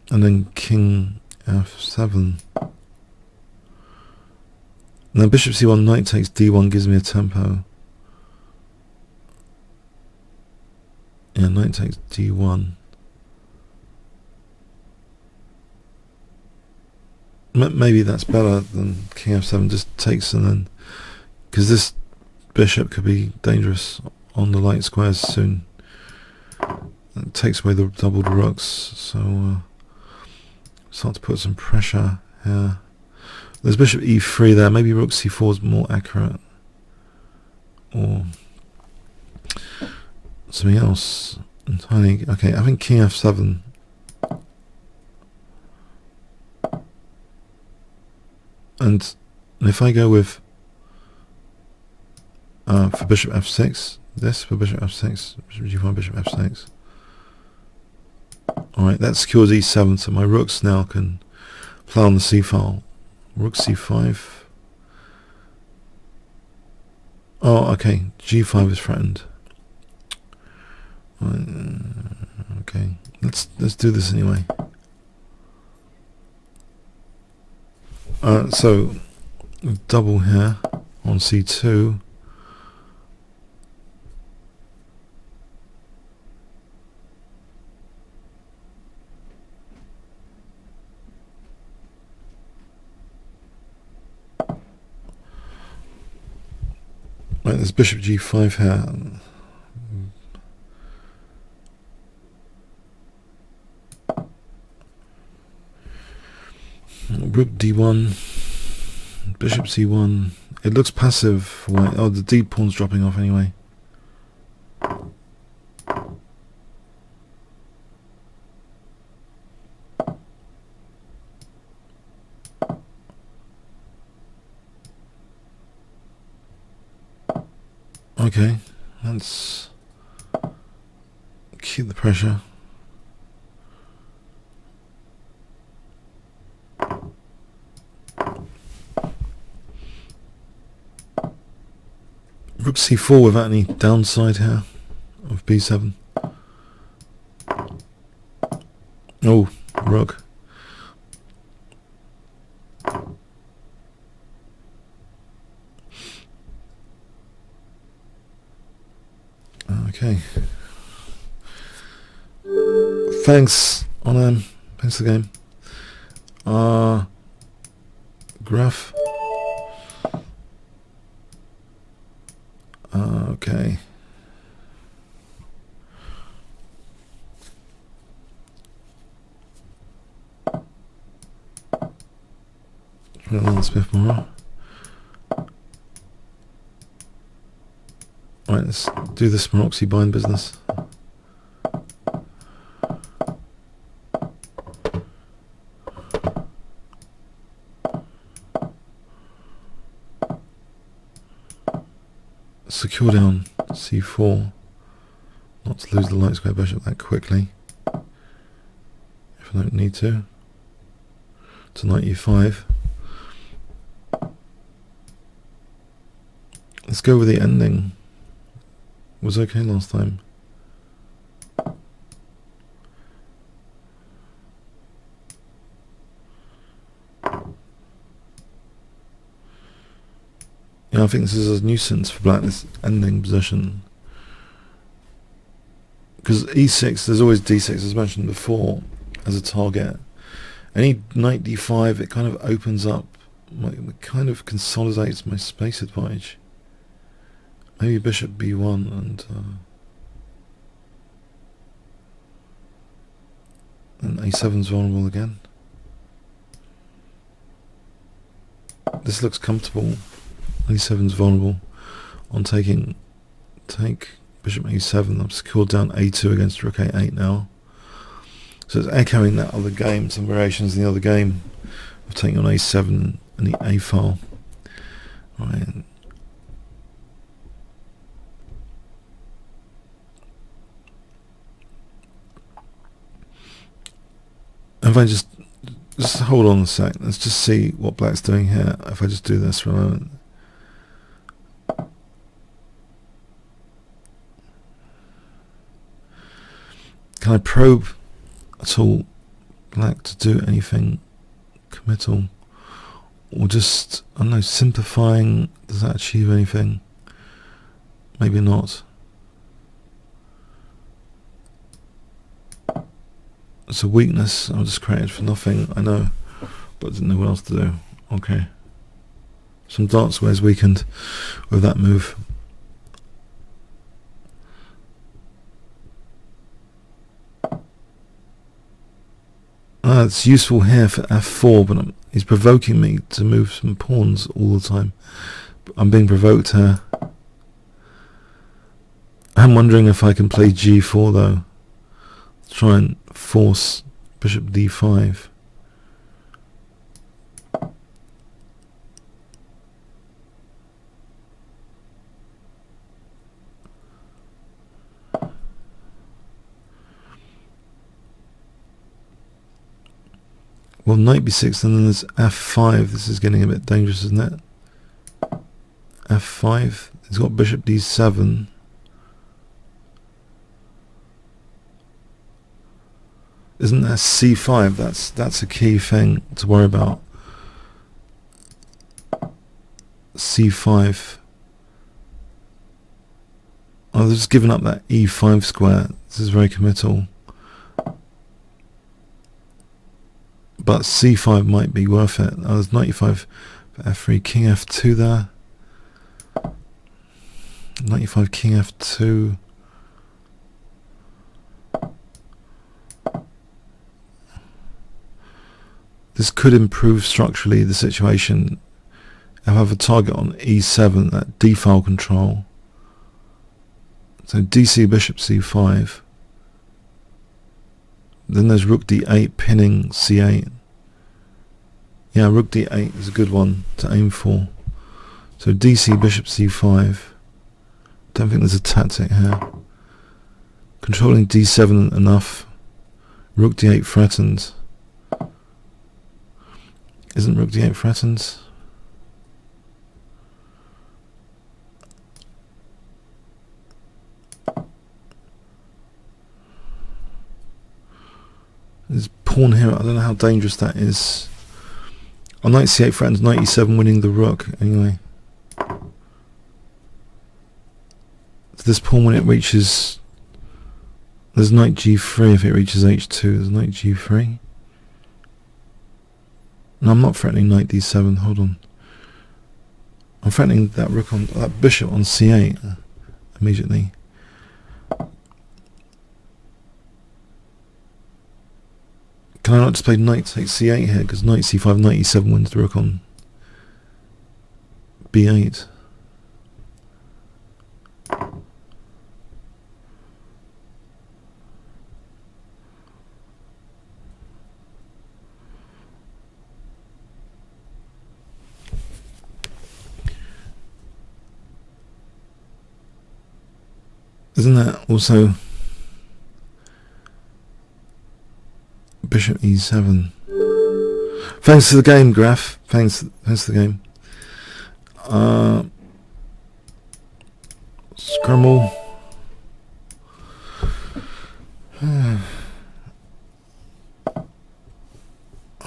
Speaker 1: And then king f7. Now bishop c1, knight takes d1 gives me a tempo. Yeah, knight takes d1. maybe that's better than king f7, just takes, and then, because this bishop could be dangerous on the light squares soon. It takes away the doubled rooks, so start to put some pressure here. There's bishop e3 there, maybe rook c4 is more accurate, or something else entirely. Okay, I think king f7. And if I go with for bishop f6, this for bishop f6, bishop g5, bishop f6. Alright, that secures e7, so my rooks now can play on the c file. Rook c5. Oh, okay, g5 is threatened. Okay, let's do this anyway. So double here on c2. Right, there's bishop g5 here. Rook d1, bishop c1. It looks passive. Oh, the d pawn's dropping off anyway. Okay, let's keep the pressure. Rook c4 without any downside here of b7. Oh, rook. Okay. Thanks, on thanks for the game. Graph. Okay. Try a bit more. Right, let's do this Moroxy bind business. Secure down c4, not to lose the light square bishop that quickly, if I don't need to knight e5. Let's go with the ending. Was okay last time. Yeah, I think this is a nuisance for black, this ending position. Because e6, there's always d6, as mentioned before, as a target. Any knight d5, it kind of opens up, it kind of consolidates my space advantage. Maybe bishop b1 and a7's vulnerable again. This looks comfortable. a7's vulnerable on take bishop a7. I'm secured down a2 against rook a8 now. So it's echoing that other game, some variations in the other game of taking on a7 and the a file. Right. If I just hold on a sec, let's just see what black's doing here. If I just do this for a moment. Can I probe at all black to do anything committal? Or just, I don't know, simplifying, does that achieve anything? Maybe not. It's a weakness I've just created for nothing, I know. but didn't know what else to do. Okay. Some dark squares weakened with that move. It's useful here for f4, but he's provoking me to move some pawns all the time. I'm being provoked here. I'm wondering if I can play g4 though. Try and force bishop d5. Well, knight b6, and then there's f5. This is getting a bit dangerous, isn't it? f5. He's got bishop d7. Isn't that c5? That's a key thing to worry about. c5. Oh, they've just given up that e5 square. This is very committal. But c5 might be worth it. Oh, there's 95 for f3. King f2 there. 95 king f2. This could improve structurally the situation. I have a target on e7, that d-file control. So dc bishop c5. Then there's rook d8 pinning c8. Yeah, rook d8 is a good one to aim for. So dc bishop c5. Don't think there's a tactic here. Controlling d7 enough. Rook d8 threatened. Isn't rook d8 threatened? There's pawn here. I don't know how dangerous that is. On knight c8 threatens, knight e7 winning the rook. Anyway. So this pawn, when it reaches... There's knight g3 if it reaches h2. There's knight g3. No, I'm not threatening knight d7. Hold on. I'm threatening that rook on... that bishop on c8 immediately. Can I not just play knight takes c8 here? Because knight c5, knight e7 wins the rook on b8. Isn't that also bishop e7? Thanks to the game, Graf. Thanks to the game. Scramble.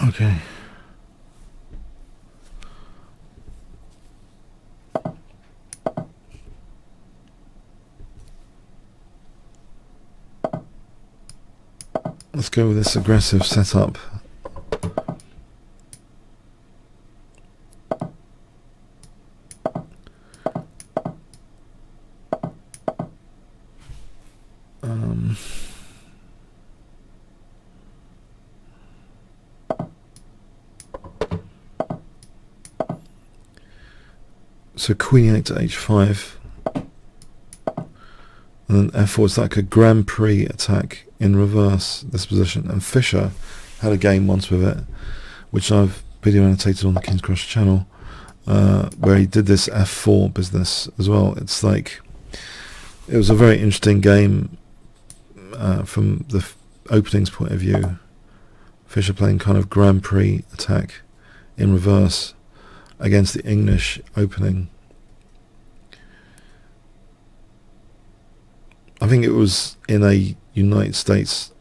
Speaker 1: Okay. Let's go with this aggressive setup. So queen 8 to h5, and then f4 is like a Grand Prix attack in reverse, this position. And Fischer had a game once with it, which I've video annotated on the Kingscrusher channel, where he did this f4 business as well. It's like, it was a very interesting game from the opening's point of view. Fischer playing kind of Grand Prix attack in reverse against the English opening. I think it was in a United States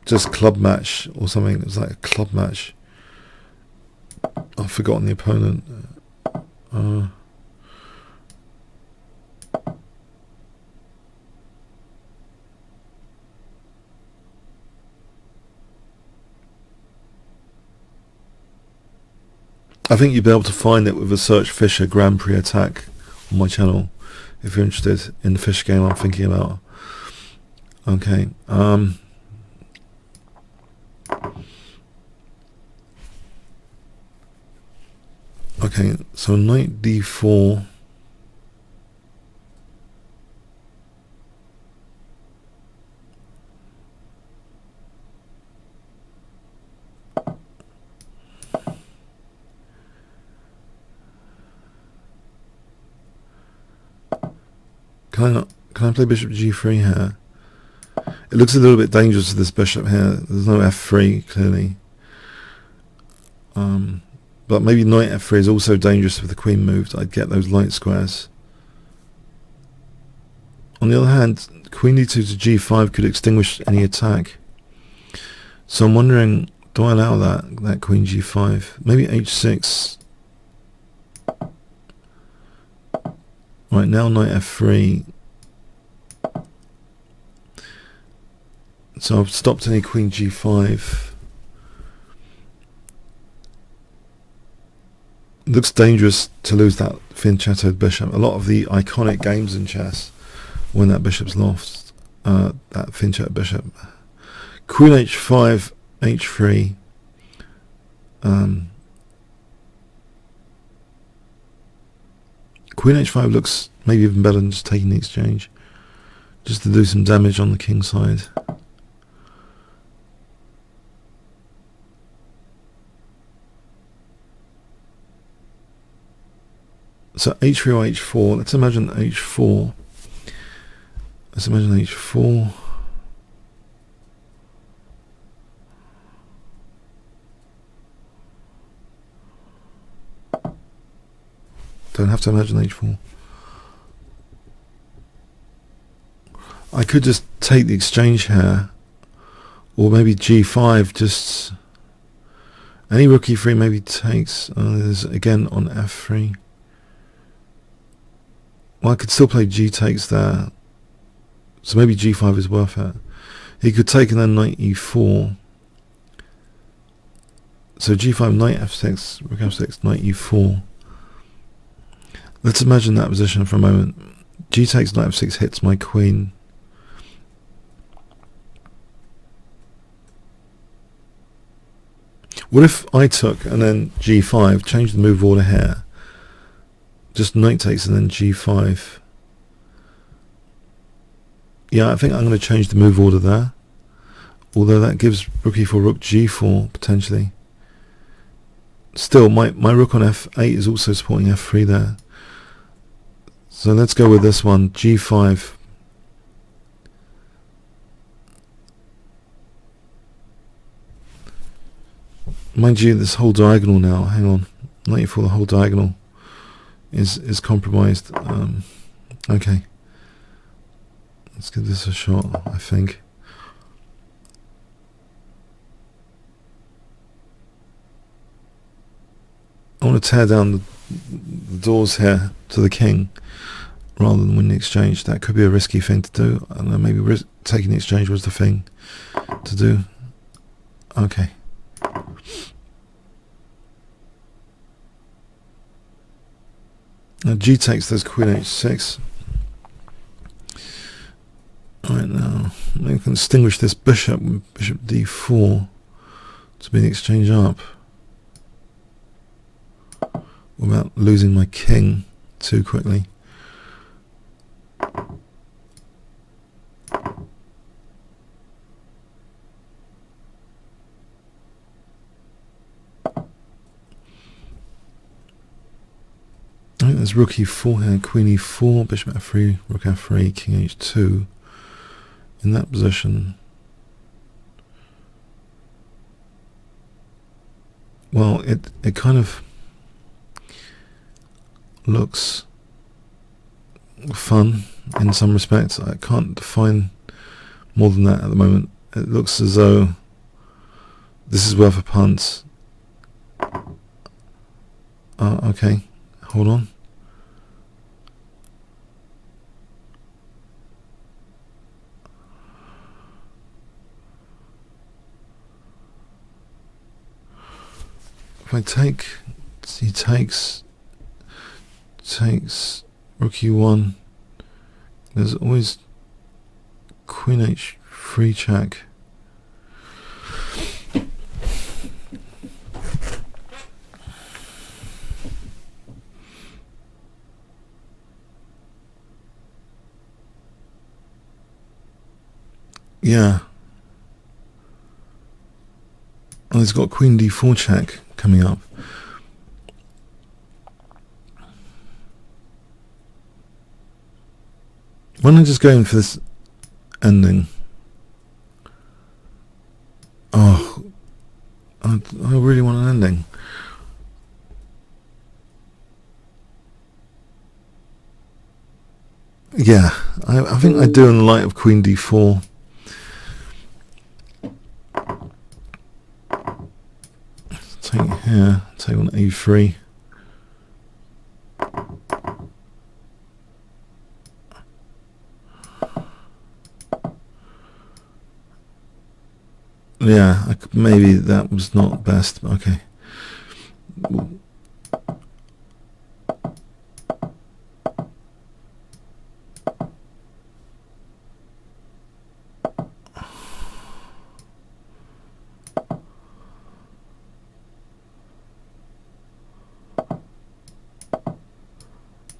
Speaker 1: just club match or something. It was like a club match. I've forgotten the opponent. I think you'll be able to find it with a search Fischer Grand Prix attack on my channel if you're interested in the Fischer game I'm thinking about. Okay. Okay, so knight d4. Can I play bishop g3 here? It looks a little bit dangerous with this bishop here. There's no f3 clearly. But maybe knight f3 is also dangerous with the queen moved. I'd get those light squares. On the other hand, queen d2 to g5 could extinguish any attack. So I'm wondering, do I allow that queen g5? Maybe h6. Right, now knight f3. So I've stopped any queen g5. It looks dangerous to lose that thin-chattered bishop. A lot of the iconic games in chess, when that bishop's lost, that thin-chattered bishop. Queen h5, h3. Queen h5 looks maybe even better than just taking the exchange, just to do some damage on the king side. So h3 or h4. Let's imagine h4. Let's imagine h4. Don't have to imagine h4. I could just take the exchange here, or maybe g5. Just any rook e3 maybe takes. There's again on f3. Well, I could still play g takes there, so maybe g5 is worth it. He could take and then knight e4. So g5, knight f6, rook f6, knight e4. Let's imagine that position for a moment. G takes, knight f6 hits my queen. What if I took and then g5, change the move order here? Just knight takes and then g5. Yeah, I think I'm going to change the move order there. Although that gives rook e4, rook g4 potentially. Still, my rook on f8 is also supporting f3 there. So let's go with this one, g5. Mind you, this whole diagonal now, hang on, knight e4, the whole diagonal is compromised. Okay, let's give this a shot, I think. I want to tear down the doors here to the king rather than win the exchange. That could be a risky thing to do. I don't know, maybe taking the exchange was the thing to do. Okay. Now g takes, there's queen h6. Alright, now we can distinguish this bishop with bishop d4 to be the exchange up without losing my king too quickly. I think there's rook e4 here, queen e4, bishop f3, rook f3, king h2. In that position, well, it kind of looks fun in some respects. I can't define more than that at the moment. It looks as though this is worth a punt. Okay, hold on. If I take he takes rook e1. There's always queen h3 check. Yeah. Oh, he's got queen d4 check coming up. Why don't I just go in for this ending? Oh, I really want an ending. Yeah, I think I do in the light of queen d4. Take here, take on a3. Yeah, maybe that was not best, but okay.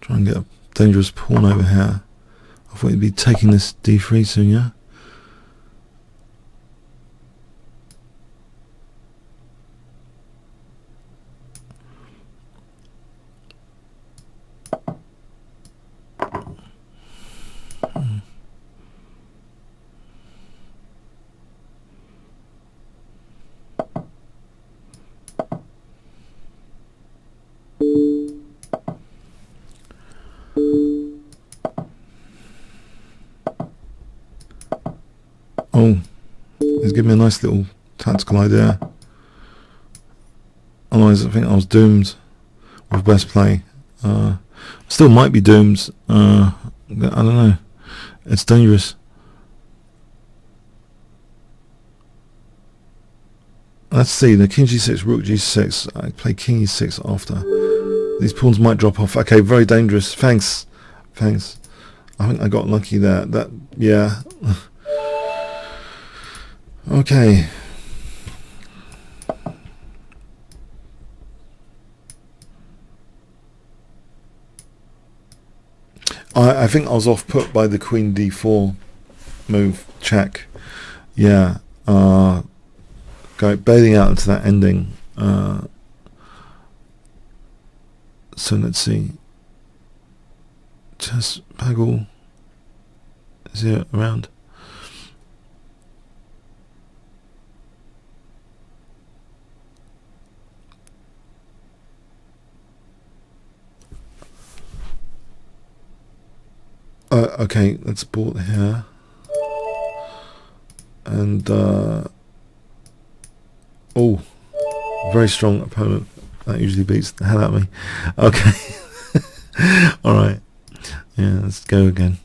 Speaker 1: Try and get a dangerous pawn over here. I thought he'd be taking this d3 soon, yeah? Oh, he's given me a nice little tactical idea. Otherwise, I think I was doomed with best play. Still might be doomed. I don't know. It's dangerous. Let's see. The king g6, rook g6. I play king e6 after. These pawns might drop off. Okay, very dangerous. Thanks. I think I got lucky there. Yeah. Okay. I think I was off put by the queen d4 move. Check. Yeah. Bailing out into that ending. So let's see. Chess Pagel. Is he around? Okay, let's board here. And oh, very strong opponent. That usually beats the hell out of me. Okay. Alright. Yeah, let's go again.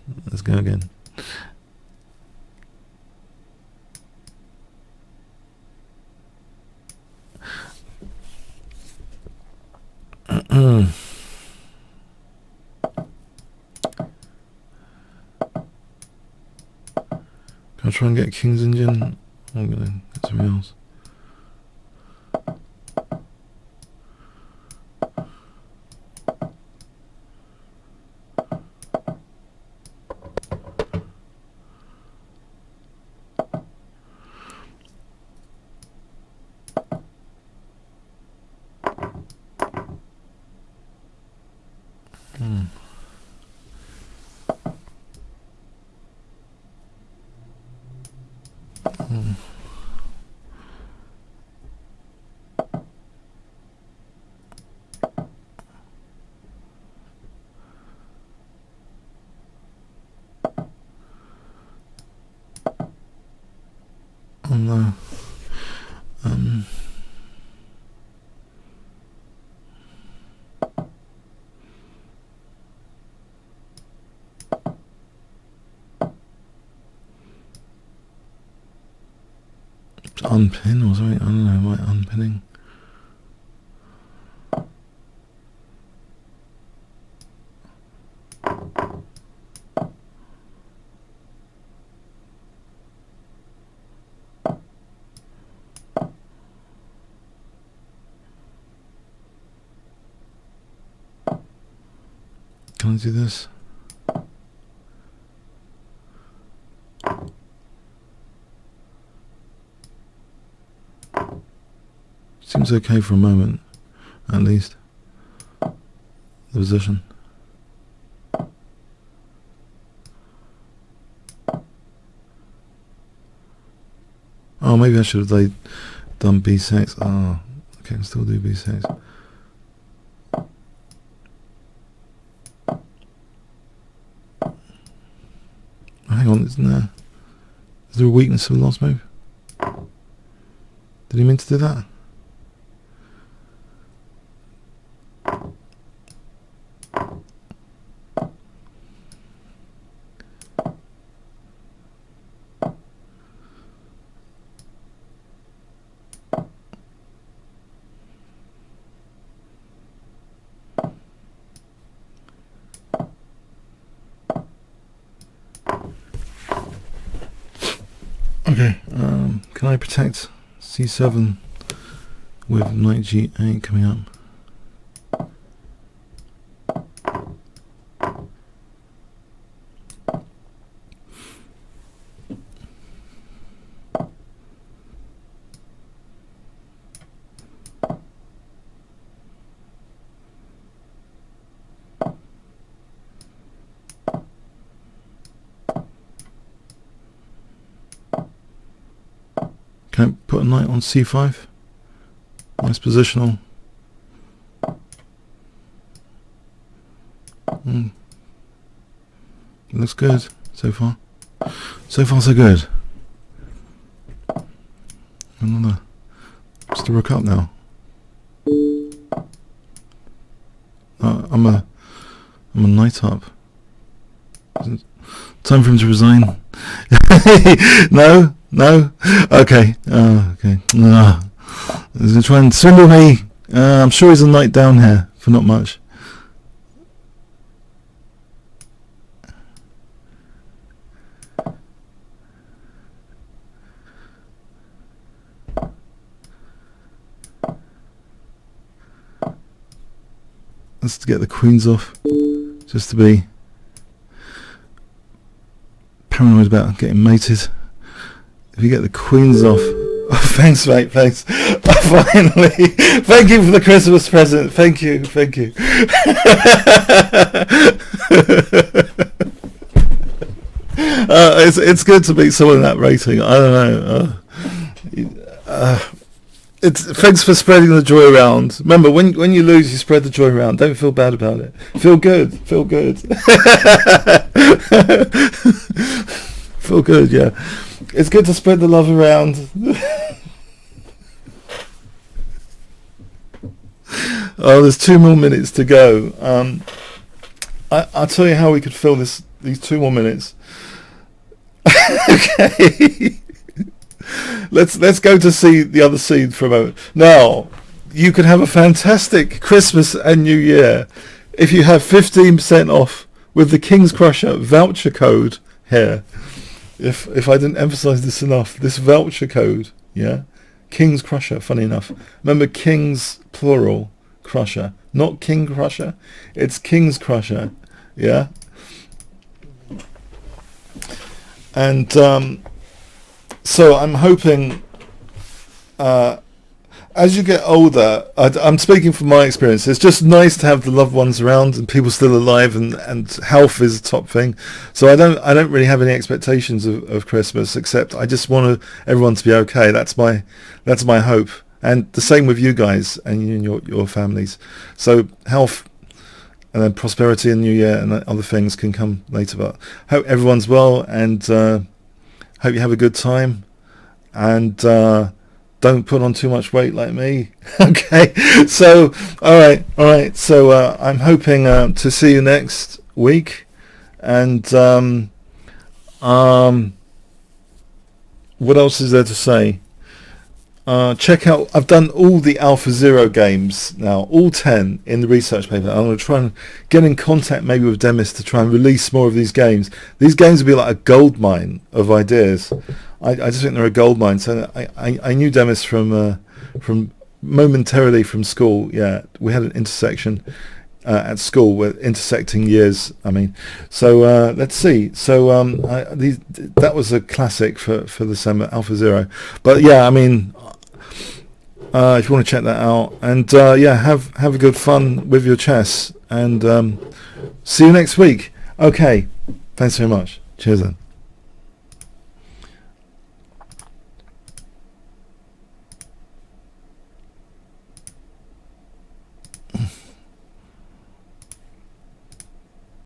Speaker 1: Can I try and get King's Indian? I'm gonna get something else. Oh no. Unpin or something? I don't know, am I unpinning? can I do this? Seems okay for a moment, at least. The position. Oh, maybe I should have done B6. Oh, okay, I can still do B6. Hang on, isn't there? Is there a weakness for the last move? Did he mean to do that? Okay, can I protect C7 with knight G8 coming up? Can I put a knight on C5? Nice positional. It looks good so far. So far so good. Another. Just a rook up now. I'm a knight up. Time for him to resign. No. Okay. Okay. He's gonna try and swindle me. I'm sure he's a knight down here for not much. Let's get the queens off, just to be paranoid about getting mated. If you get the queens off, oh, thanks mate, thanks. Finally, thank you for the Christmas present. Thank you. It's good to beat someone in that rating. I don't know. Thanks for spreading the joy around. Remember, when you lose, you spread the joy around. Don't feel bad about it. Feel good. Feel good. Yeah. It's good to spread the love around. Oh, there's 2 more minutes to go. I'll tell you how we could fill these 2 more minutes. Okay. Let's go to see the other scene for a moment. Now, you can have a fantastic Christmas and New Year if you have 15% off with the Kingscrusher voucher code here. If I didn't emphasize this enough, this voucher code, yeah, Kingscrusher. Funny enough, remember Kings plural crusher, not King Crusher. It's Kingscrusher, yeah. And so I'm hoping, as you get older, I'm speaking from my experience, it's just nice to have the loved ones around and people still alive, and health is the top thing. So I don't really have any expectations of Christmas, except I just want everyone to be okay. That's my hope, and the same with you guys and you and your families. So health and then prosperity and New Year and other things can come later, but hope everyone's well, and hope you have a good time, and don't put on too much weight like me. Okay, so all right. So I'm hoping to see you next week, and what else is there to say? Check out, I've done all the Alpha Zero games now, all 10 in the research paper. I'm going to try and get in contact maybe with Demis to try and release more of these games. These games will be like a gold mine of ideas. I just think they're a gold mine. So I knew Demis from momentarily from school. Yeah, we had an intersection at school, with intersecting years. I mean, so let's see. So that was a classic for the summer, Alpha Zero. But yeah, I mean, if you want to check that out, and yeah, have a good fun with your chess, and see you next week. Okay, thanks very much. Cheers then.